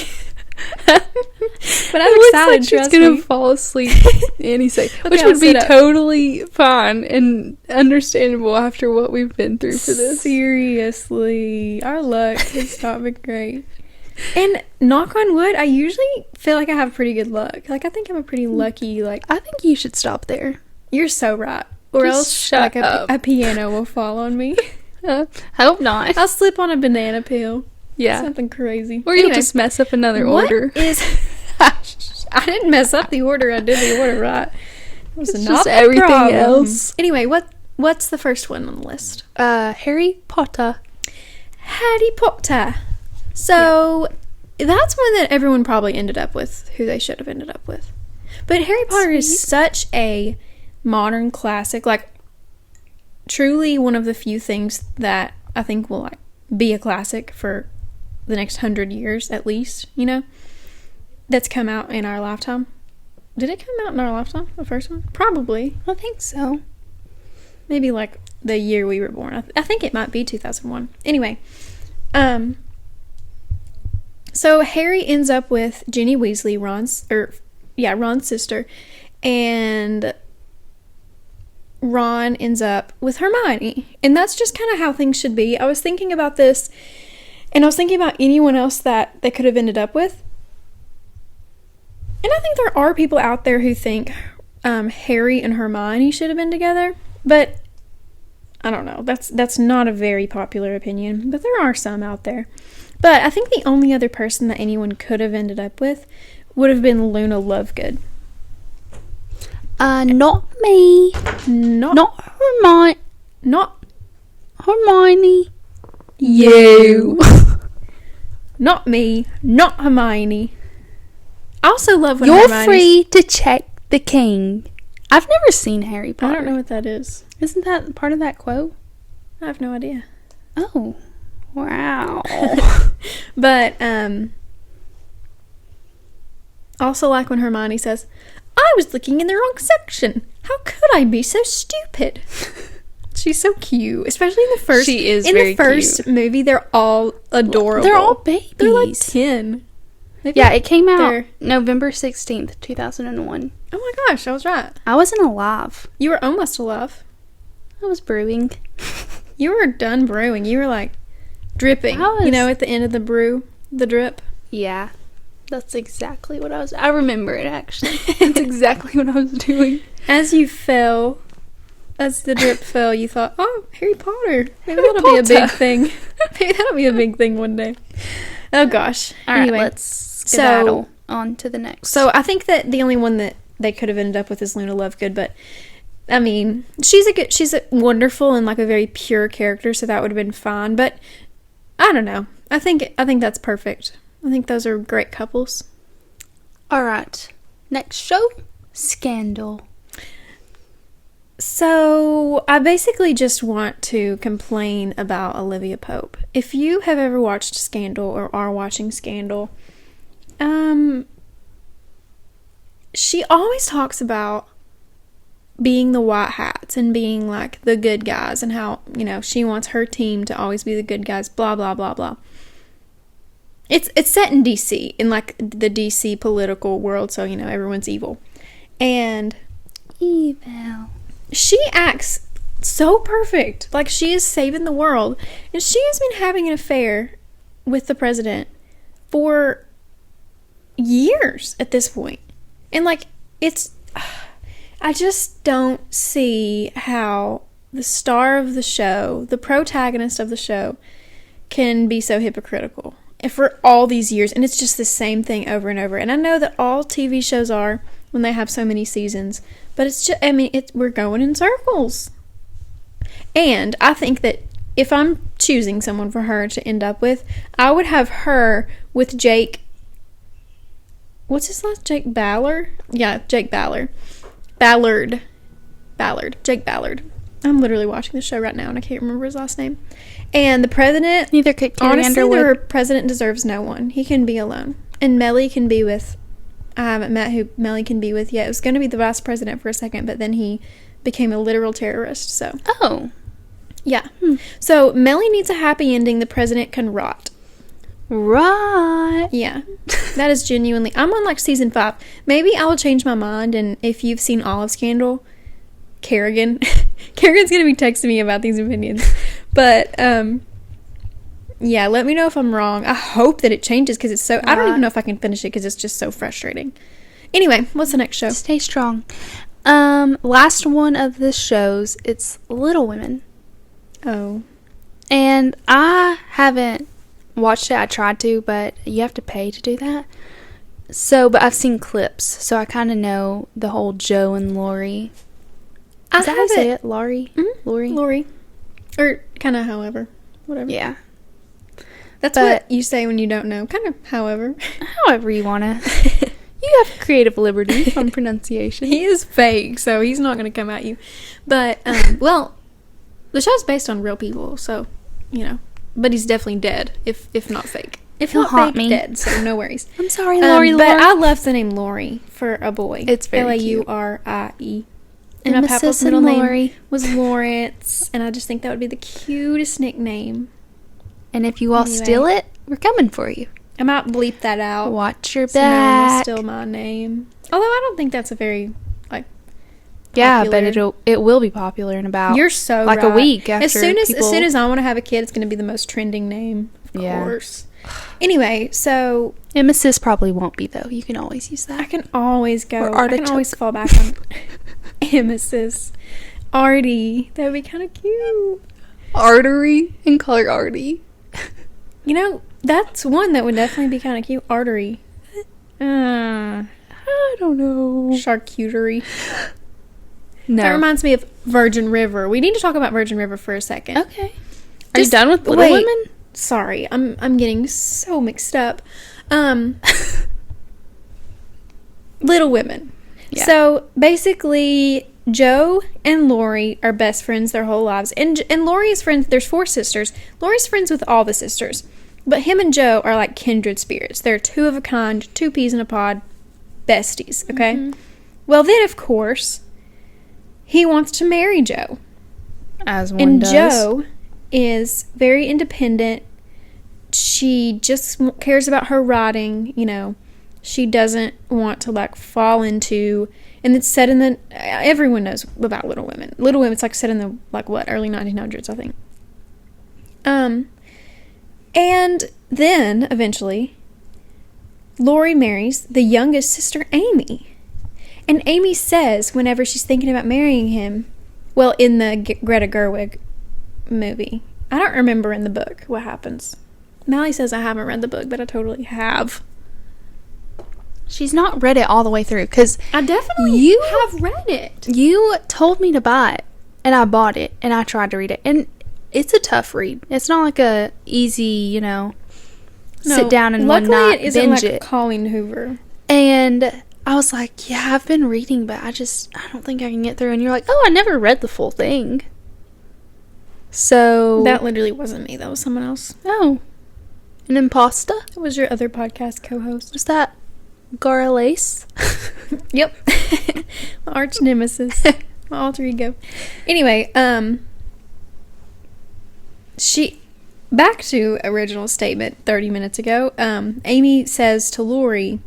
But I'm excited, like she's going to fall asleep any second. Which would be totally fine and understandable after what we've been through for this. Seriously. Our luck has not been great. And knock on wood, I usually feel like I have pretty good luck. Like, I think I'm a pretty lucky, like... I think you should stop there. You're so right. Or just else shut up. A piano will fall on me. Hope not. I'll slip on a banana peel. Yeah. Something crazy. Or you'll just mess up another order. I didn't mess up the order. I did the order right. It was it's not just everything else. Anyway, what's the first one on the list? Harry Potter. Harry Potter. So, that's one that everyone probably ended up with, who they should have ended up with. But Harry Potter is such a modern classic, like, truly one of the few things that I think will, like, be a classic for the next 100 years, at least, you know, that's come out in our lifetime. Did it come out in our lifetime, the first one? Probably. I think so. Maybe, like, the year we were born. I think it might be 2001. Anyway, so Harry ends up with Ginny Weasley, Ron's sister, and Ron ends up with Hermione. And that's just kind of how things should be. I was thinking about this, and I was thinking about anyone else that they could have ended up with. And I think there are people out there who think Harry and Hermione should have been together. But I don't know. That's not a very popular opinion. But there are some out there. But I think the only other person that anyone could have ended up with would have been Luna Lovegood. Not me. Not Hermione. Not Hermione. You. Not me. Not Hermione. I also love when You're free to check the king. I've never seen Harry Potter. I don't know what that is. Isn't that part of that quote? I have no idea. Oh. Wow. But, also like when Hermione says, I was looking in the wrong section. How could I be so stupid? She's so cute. Especially in the first... She is in very the first cute. movie, they're all adorable. They're all babies. They're like 10. Yeah, it came out November 16th, 2001. Oh my gosh, I was right. I wasn't alive. You were almost alive. I was brewing. You were done brewing. You were like dripping. You know, at the end of the brew, the drip. Yeah. That's exactly what I remember it, actually. That's exactly what I was doing. As the drip fell, you thought, oh, Harry Potter. Maybe that'll be a big thing. Maybe that'll be a big thing one day. Oh, gosh. All right, let's skedaddle on to the next. So, I think that the only one that they could have ended up with is Luna Lovegood, but, I mean, she's a wonderful and, like, a very pure character, so that would have been fine, but, I don't know. I think that's perfect. I think those are great couples. All right. Next show, Scandal. So, I basically just want to complain about Olivia Pope. If you have ever watched Scandal or are watching Scandal, she always talks about being the white hats and being like the good guys, and how, you know, she wants her team to always be the good guys, blah blah blah blah. It's set in DC, in like the DC political world, so, you know, everyone's evil. And evil. She acts so perfect. Like, she is saving the world. And she has been having an affair with the president for years at this point. And, like, I just don't see how the star of the show, the protagonist of the show, can be so hypocritical. And for all these years. And it's just the same thing over and over. And I know that all TV shows are when they have so many seasons. But it's just, I mean, we're going in circles. And I think that if I'm choosing someone for her to end up with, I would have her with Jake. What's his last? Jake Ballard? Yeah, Jake Ballard. Jake Ballard. I'm literally watching the show right now and I can't remember his last name. And the president, neither could Carrie honestly, Underwood. the president deserves no one. He can be alone. And Mellie can be with, I haven't met who Mellie can be with yet. It was going to be the vice president for a second, but then he became a literal terrorist, so. Oh. Yeah. So Mellie needs a happy ending. The president can rot. Right. Yeah. That is genuinely, I'm on like season 5. Maybe I will change my mind, and if you've seen Olive Scandal, Kerrigan's going to be texting me about these opinions. But, yeah, let me know if I'm wrong. I hope that it changes, because it's so, I don't even know if I can finish it, because it's just so frustrating. Anyway, what's the next show? Stay strong. Last one of the shows, it's Little Women. Oh. And I haven't watched it. I tried to, but you have to pay to do that. So, but I've seen clips, so I kind of know the whole Joe and Lori. Is that how you say it? Lori? Mm-hmm. Lori. Or kind of however. Whatever. Yeah. That's what you say when you don't know. Kind of however. However you want to. You have creative liberty on pronunciation. He is fake, so he's not going to come at you. But, well, the show's based on real people, so, you know. But he's definitely dead, if not fake. If not fake, dead, so no worries. I'm sorry, Lori. But I love the name Lori for a boy. It's very cute. Laurie. And my papa's middle name was Lawrence, and I just think that would be the cutest nickname. And if you all steal it, we're coming for you. I might bleep that out. Watch your so no one will back. steal my name. Although I don't think that's a very, like, yeah, popular. but it will be popular in about You're so like right. a week after. As soon as I want to have a kid, it's going to be the most trending name, of course. Anyway, so Emesis probably won't be though. You can always use that. I can always go. Or I can always fall back on Emesis. Artie, that would be kind of cute. Artery and color Artie. You know, that's one that would definitely be kind of cute. Artery. I don't know. Charcuterie. No. That reminds me of Virgin River. We need to talk about Virgin River for a second. Okay. Are you done with Little Women? Sorry, I'm getting so mixed up. Little Women. Yeah. So basically, Joe and Lori are best friends their whole lives, and Lori is friends. There's 4 sisters. Lori's friends with all the sisters, but him and Joe are like kindred spirits. They're 2 of a kind, 2 peas in a pod, besties. Okay. Mm-hmm. Well, then of course, he wants to marry Joe, as one does. And Joe is very independent. She just cares about her writing, you know. She doesn't want to, like, fall into... And it's set in the... Everyone knows about Little Women. Little Women, it's, like, set in the, like, what, early 1900s, I think. And then, eventually, Lori marries the youngest sister, Amy. And Amy says, whenever she's thinking about marrying him... Well, in the Greta Gerwig movie. I don't remember in the book what happens. Mallie says I haven't read the book, but I totally have. She's not read it all the way through, because I definitely have read it. You told me to buy it, and I bought it, and I tried to read it, and it's a tough read. It's not like a easy, you know, sit down and one night, luckily it isn't binge like it. Colleen Hoover. And I was like, yeah, I've been reading, but I don't think I can get through. And you're like, oh, I never read the full thing. So that literally wasn't me. That was someone else. Oh, an imposter? It was your other podcast co-host. Was that Gara Lace? Yep. My arch nemesis. My alter ego. Anyway, back to original statement 30 minutes ago. Amy says to Lori,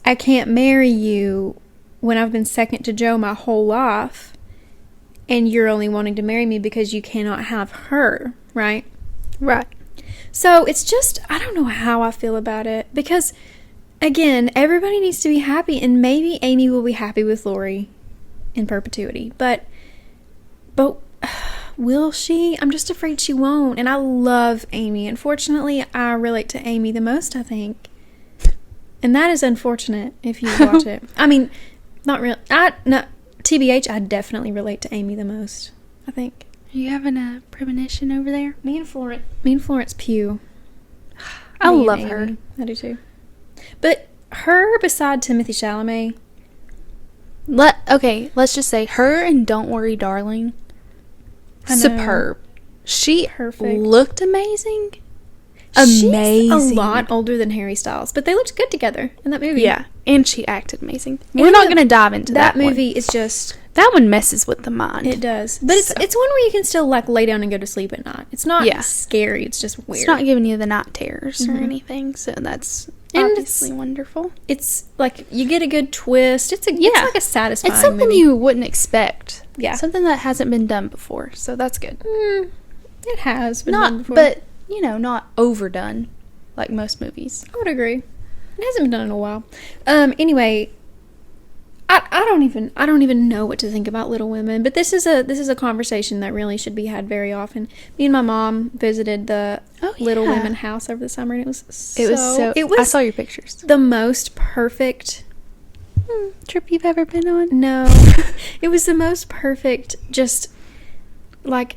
I can't marry you when I've been second to Joe my whole life, and you're only wanting to marry me because you cannot have her, right? Right. So it's just, I don't know how I feel about it, because, again, everybody needs to be happy, and maybe Amy will be happy with Lori in perpetuity, but will she? I'm just afraid she won't, and I love Amy. Unfortunately, I relate to Amy the most, I think, and that is unfortunate if you watch it. I mean, not really. TBH, I definitely relate to Amy the most, I think. Are you having a premonition over there? Me and Florence Pugh. I love her. I do too. But her beside Timothée Chalamet. Let's just say her and Don't Worry Darling. Superb. She looked amazing. Amazing. She's a lot older than Harry Styles, but they looked good together in that movie. Yeah, and she acted amazing. We're not going to dive into that movie. One. Is just... That one messes with the mind. It does. But it's one where you can still, like, lay down and go to sleep at night. It's not scary. It's just weird. It's not giving you the night terrors or anything, so that's obviously wonderful. It's, like, you get a good twist. It's like a satisfying It's something movie. you wouldn't expect. Yeah. Something that hasn't been done before, so that's good. It has been done before. But, not overdone, like most movies. I would agree. It hasn't been done in a while. Anyway... I don't even know what to think about Little Women, but this is a conversation that really should be had very often. Me and my mom visited the Little Women house over the summer, and it was I saw your pictures. The most perfect trip you've ever been on. No, it was the most perfect. Just like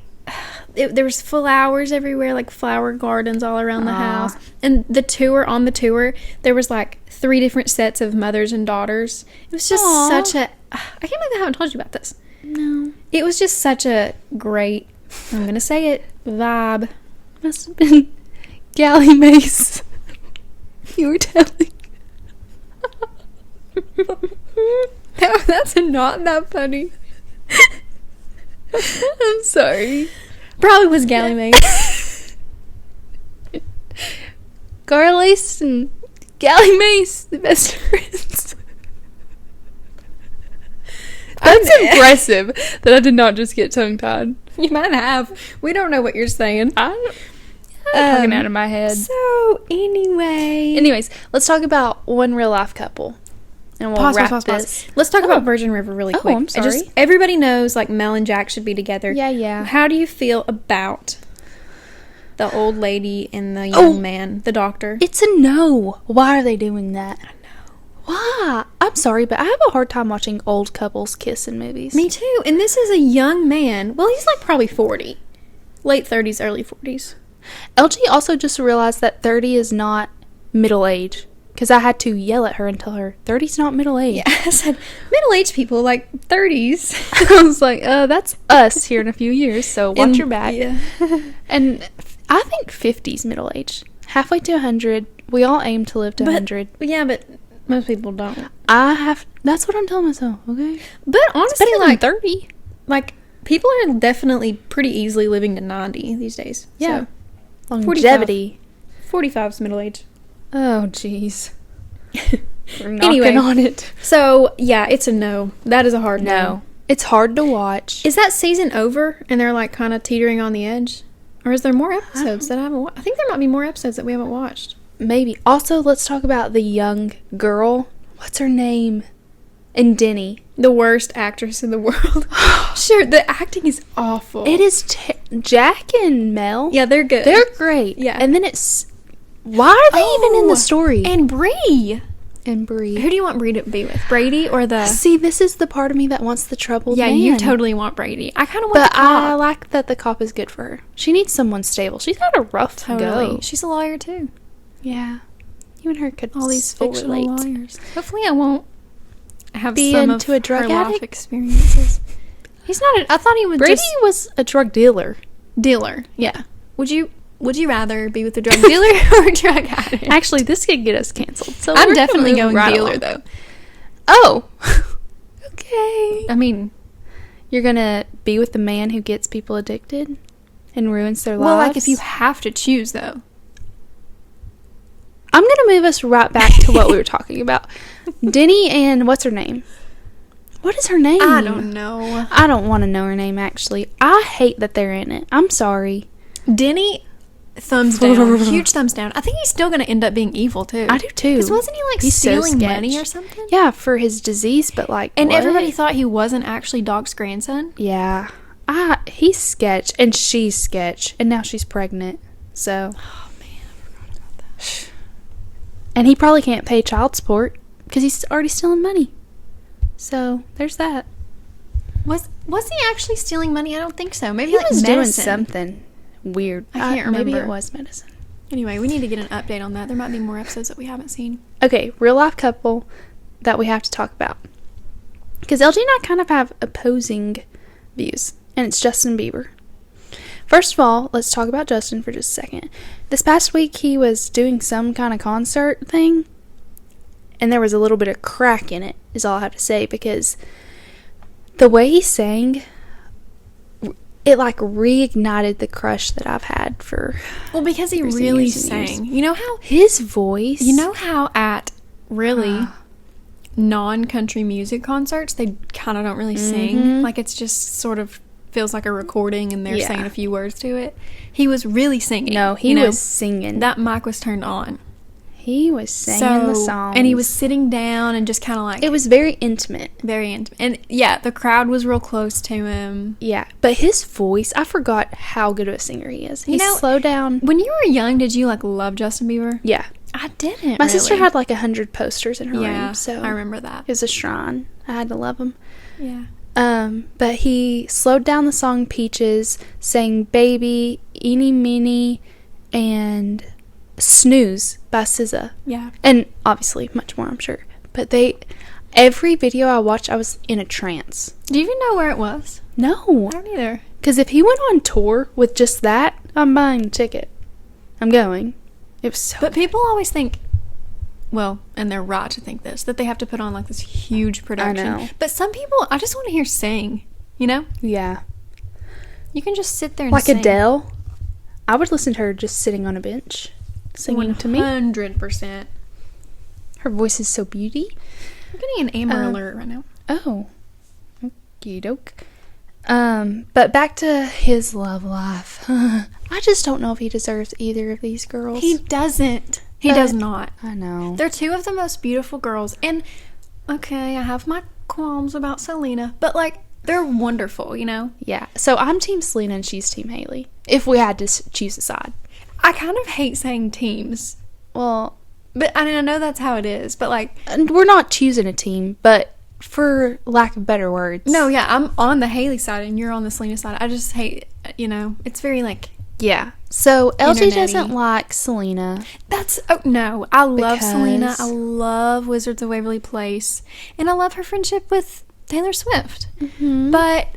there was flowers everywhere, like flower gardens all around the house, and on the tour there was like 3 different sets of mothers and daughters. It was just such a... I can't believe I haven't told you about this. No. It was just such a great, I'm going to say it, vibe. Must have been Galley Mace. You were telling. That's not that funny. I'm sorry. Probably was Galley Mace. Garlace and Galley Mace, the best friends. That's impressive that I did not just get tongue-tied. You might have. We don't know what you're saying. I'm talking out of my head. So, Anyways, let's talk about one real-life couple. And we'll wrap this. Let's talk about Virgin River really quick. I'm sorry. Everybody knows, like, Mel and Jack should be together. Yeah. How do you feel about the old lady and the young man, the doctor? It's a no. Why are they doing that? I know. Why? I'm sorry, but I have a hard time watching old couples kiss in movies. Me too. And this is a young man. Well, he's like probably 40. Late 30s, early 40s. LG also just realized that 30 is not middle age. Because I had to yell at her and tell her 30's not middle age. Yeah, I said middle-aged people, like 30s. I was like, that's us here in a few years, so watch your back. Yeah. And I think 50's middle age. Halfway to 100. We all aim to live to 100. Yeah, but most people don't. That's what I'm telling myself, okay? But honestly, it's like 30. Like, people are definitely pretty easily living to 90 these days. Yeah. So, longevity. 45's middle age. Oh, jeez. We're knocking on it. So, yeah, it's a no. That is a hard no. It's hard to watch. Is that season over and they're, like, kind of teetering on the edge? Or is there more episodes that I haven't watched? I think there might be more episodes that we haven't watched. Maybe. Also, let's talk about the young girl. What's her name? And Denny. The worst actress in the world. Sure, the acting is awful. It is. Jack and Mel. Yeah, they're good. They're great. Yeah. And then it's... Why are they even in the story? And Bree. And Bree. Who do you want Bree to be with? Brady or the... See, this is the part of me that wants the troubled man. Yeah, you totally want Brady. I kind of want the cop. But I like that the cop is good for her. She needs someone stable. She's had a rough go. She's a lawyer, too. Yeah. You and her could all these fictional relate. Lawyers. Hopefully I won't have be some into of a drug her addict? life experiences. He's not... I thought he was Brady was a drug dealer. Yeah. Would you rather be with a drug dealer or a drug addict? Actually, this could get us canceled. So I'm definitely going dealer, though. Oh. Okay. I mean, You're gonna be with the man who gets people addicted and ruins their lives? Well, like, if you have to choose, though. I'm gonna move us right back to what we were talking about. Denny and what's her name? What is her name? I don't know. I don't want to know her name, actually. I hate that they're in it. I'm sorry. Denny, thumbs down. Huge thumbs down. I think he's still going to end up being evil, too. I do, too. Because wasn't he, like, stealing money or something? Yeah, for his disease, but, like, and what? everybody thought he wasn't actually Doc's grandson? Yeah. He's sketch, and she's sketch, and now she's pregnant, so. Oh, man, I forgot about that. And he probably can't pay child support, because he's already stealing money. So, there's that. Was he actually stealing money? I don't think so. Maybe he like was medicine. Doing something weird. I can't remember. Maybe it was medicine. Anyway, we need to get an update on that. There might be more episodes that we haven't seen. Okay, real life couple that we have to talk about. Because LG and I kind of have opposing views. And it's Justin Bieber. First of all, let's talk about Justin for just a second. This past week, he was doing some kind of concert thing. And there was a little bit of crack in it, is all I have to say. Because the way he sang, it like reignited the crush that I've had for. Well, because he really sang. You know how his voice. You know how at really non-country music concerts they kind of don't really sing. Like it's just sort of feels like a recording and they're saying a few words to it. He was really singing. No, he was singing. That mic was turned on. He was singing the songs. And he was sitting down and just kind of like... It was very intimate. Very intimate. And yeah, the crowd was real close to him. Yeah. But his voice, I forgot how good of a singer he is. He slowed down. When you were young, did you like love Justin Bieber? Yeah. I didn't My sister had like 100 posters in her room. So I remember that. It was a shrine. I had to love him. Yeah. But he slowed down the song Peaches, sang Baby, Eeny Meeny, and Snooze by SZA. Yeah. And obviously much more, I'm sure. But every video I watched, I was in a trance. Do you even know where it was? No. I don't either. Because if he went on tour with just that, I'm buying a ticket. I'm going. It was so But people always think, well, and they're right to think this, that they have to put on like this huge production. I know. But some people, I just want to hear sing, you know? Yeah. You can just sit there and like sing. Adele. I would listen to her just sitting on a bench, singing to me. 100%. Her voice is so beauty. I'm getting an Amber alert right now. Oh. Okie doke. But back to his love life. I just don't know if he deserves either of these girls. He doesn't. He does not. I know. They're two of the most beautiful girls. And, okay, I have my qualms about Selena. But, like, they're wonderful, you know? Yeah. So I'm Team Selena and she's Team Haley. If we had to choose a side. I kind of hate saying teams. Well. But, I mean, I know that's how it is. But, like. And we're not choosing a team, but for lack of better words. No, yeah, I'm on the Haley side and you're on the Selena side. I just hate, you know, it's very, like. Yeah. So LG Internet-y. doesn't like Selena. No, I love Selena. I love Wizards of Waverly Place. And I love her friendship with Taylor Swift. Mm-hmm. But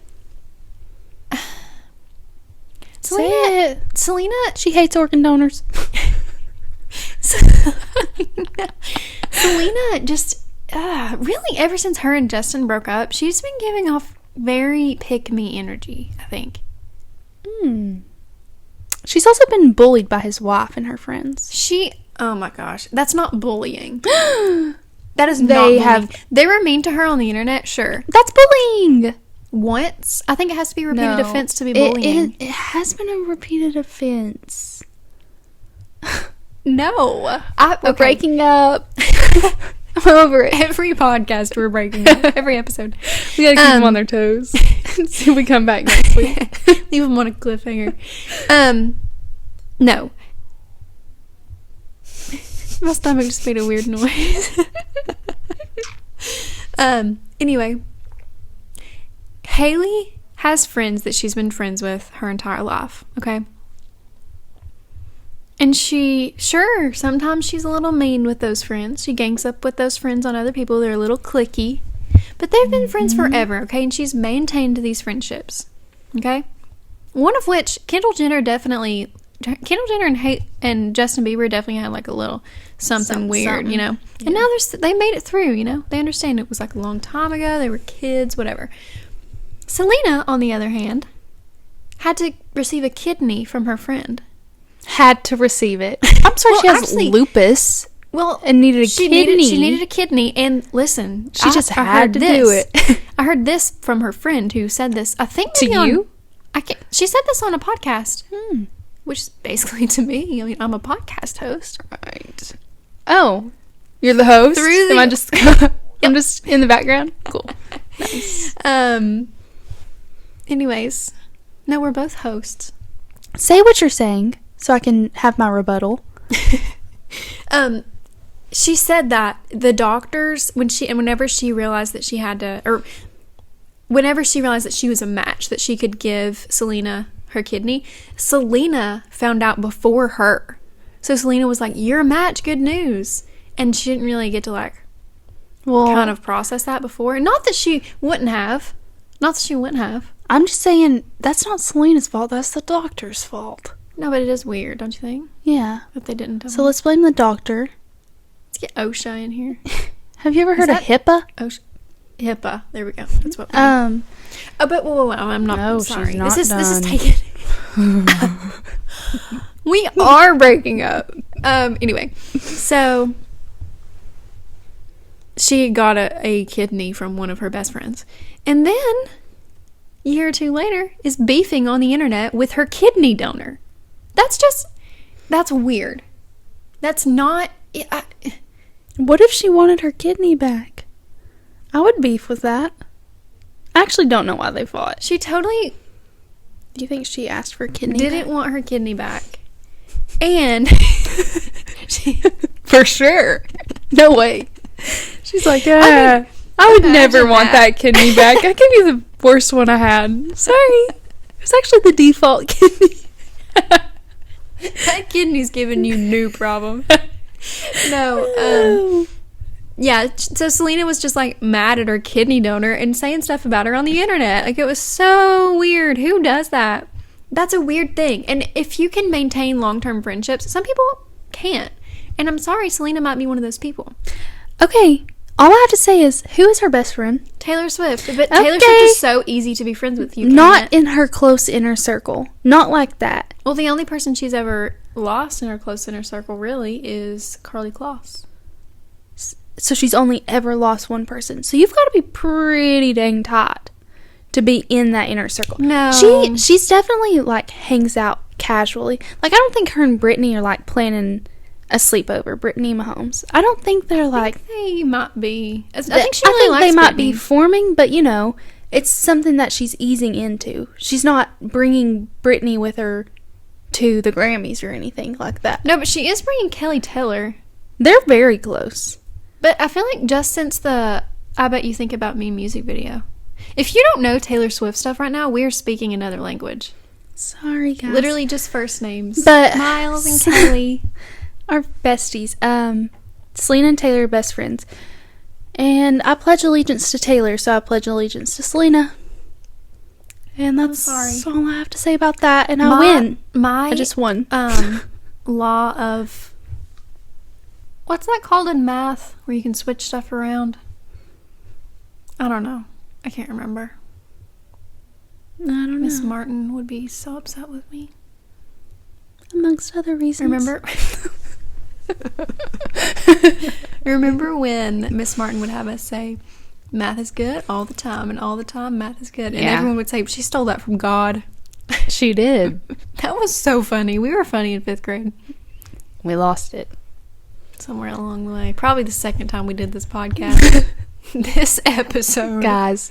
Selena, she hates organ donors. Selena just, really ever since her and Justin broke up, she's been giving off very pick-me energy, I think. She's also been bullied by his wife and her friends. Oh my gosh, that's not bullying. That is not bullying. They were mean to her on the internet, sure. That's bullying. Once. I think it has to be repeated offense to be bullying. It has been a repeated offense. No. We're breaking up. I'm over it. Every podcast we're breaking up. Every episode. We gotta keep them on their toes. See if we come back next week. Leave them on a cliffhanger. No. My stomach just made a weird noise. Anyway. Haley has friends that she's been friends with her entire life, okay? And sometimes she's a little mean with those friends. She gangs up with those friends on other people. They're a little cliquey. But they've been friends forever, okay? And she's maintained these friendships, okay? One of which, Kendall Jenner and Justin Bieber definitely had like a little something weird, you know? Yeah. And now they made it through, you know? They understand it was like a long time ago. They were kids, whatever. Selena, on the other hand, had to receive a kidney from her friend. Had to receive it. I'm sorry, she has lupus. Well, and needed a kidney. She needed a kidney, and listen, she just had to do it. I heard this from her friend who said this. I think to you. She said this on a podcast, which is basically to me. I mean, I'm a podcast host, right? Oh, you're the host. Am I just? I'm just in the background. Cool. Nice. Anyways, no, we're both hosts. Say what you're saying, so I can have my rebuttal. She said that the doctors, whenever she realized that she had to, or whenever she realized that she was a match, that she could give Selena her kidney, Selena found out before her. So Selena was like, "You're a match, good news." And she didn't really get to kind of process that before. Not that she wouldn't have. I'm just saying, that's not Selena's fault, that's the doctor's fault. No, but it is weird, don't you think? Yeah. That they didn't tell So let's blame the doctor. Let's get OSHA in here. Have you ever heard of HIPAA? OSHA. HIPAA. There we go. That's what we need. Oh, but whoa, I'm not. No, sorry. She's not this is done. taken. We are breaking up. Anyway, so she got a kidney from one of her best friends, and then a year or two later is beefing on the internet with her kidney donor. That's weird. That's not. What if she wanted her kidney back? I would beef with that. I actually don't know why they fought. She totally. Do you think she asked for a kidney didn't back? Want her kidney back. And for sure. No way. She's like, I would never want that kidney back. I gave you the worst one I had. Sorry. It was actually the default kidney. That kidney's giving you new problems. No. Yeah, so Selena was just mad at her kidney donor and saying stuff about her on the internet. It was so weird. Who does that? That's a weird thing. And if you can maintain long-term friendships, some people can't. And I'm sorry, Selena might be one of those people. Okay, all I have to say is, who is her best friend? Taylor Swift. But Taylor Swift is so easy to be friends with. Not in her close inner circle. Not like that. Well, the only person she's ever lost in her close inner circle, really, is Carly Kloss. So she's only ever lost one person. So you've got to be pretty dang tight to be in that inner circle. No. She's definitely, hangs out casually. I don't think her and Brittany are, planning a sleepover. Brittany Mahomes. I don't think they're, they might be. I think they might be forming, but, it's something that she's easing into. She's not bringing Brittany with her to the Grammys or anything like that. No, but she is bringing Kelly Taylor. They're very close. But I feel like just since the I Bet You Think About Me music video. If you don't know Taylor Swift stuff right now, we're speaking another language. Sorry, guys. Literally just first names. But Miles and Kelly. Our besties. Selena and Taylor are best friends. And I pledge allegiance to Taylor, so I pledge allegiance to Selena. And that's all I have to say about that. And I win. I just won. Law of... What's that called in math, where you can switch stuff around? I don't know. I can't remember. I don't know. Miss Martin would be so upset with me. Amongst other reasons. Remember when Miss Martin would have us say, math is good all the time, and all the time math is good. And everyone would say, she stole that from God. She did. That was so funny. We were funny in 5th grade. We lost it. Somewhere along the way. Probably the second time we did this podcast. This episode. Guys,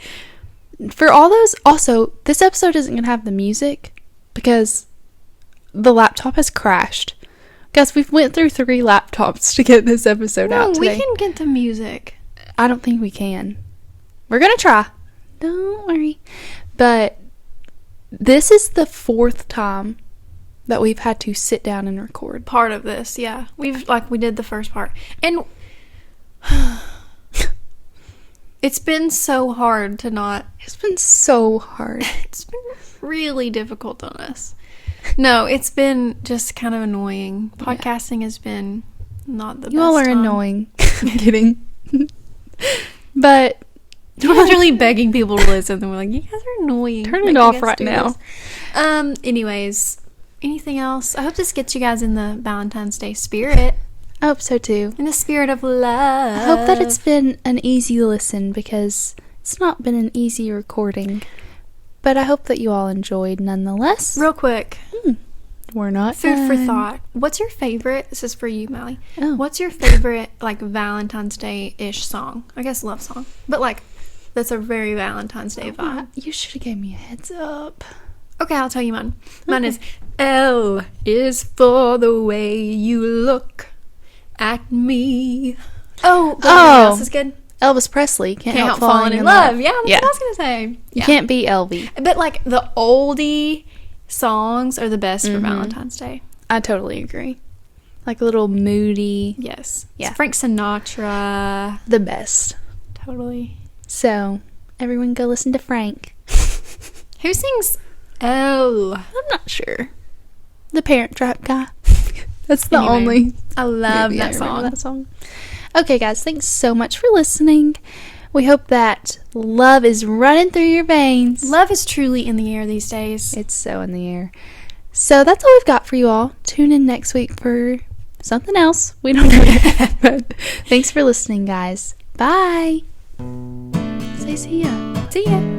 for all those... Also, this episode isn't going to have the music because the laptop has crashed. Guys, we've went through 3 laptops to get this episode out today. We can get the music. I don't think we can. We're going to try. Don't worry. But this is the 4th time that we've had to sit down and record. Part of this, yeah. We did the first part. And it's been so hard to not... It's been so hard. It's been really difficult on us. No, it's been just kind of annoying. Podcasting has been not the best. You all are annoying. I'm kidding. But We're literally begging people to listen, and we're like, you guys are annoying. Turn it off right now. Anyways, anything else? I hope this gets you guys in the Valentine's Day spirit. I hope so too. In the spirit of love. I hope that it's been an easy listen, because it's not been an easy recording. But I hope that you all enjoyed nonetheless. Real quick. We're not Food done. for thought. What's your favorite? This is for you, Mallie. Oh. What's your favorite, like, Valentine's Day-ish song? I guess love song. But, like, that's a very Valentine's Day vibe. You should have gave me a heads up. Okay, I'll tell you mine. Mine is L is for the way you look at me. Oh, else is good. Elvis Presley. Can't help falling in love. Yeah, that's what I was going to say. Yeah. You can't beat LV. But, like, the oldie songs are the best for Valentine's Day. I totally agree. Like a little moody. Yes. Yeah. Frank Sinatra. The best. Totally. So, everyone go listen to Frank. Who sings L? I'm not sure. The Parent Trap guy. That's the only. I love that song. Okay, guys. Thanks so much for listening. We hope that love is running through your veins. Love is truly in the air these days. It's so in the air. So that's all we've got for you all. Tune in next week for something else. We don't know yet. But thanks for listening, guys. Bye. Say see ya. See ya.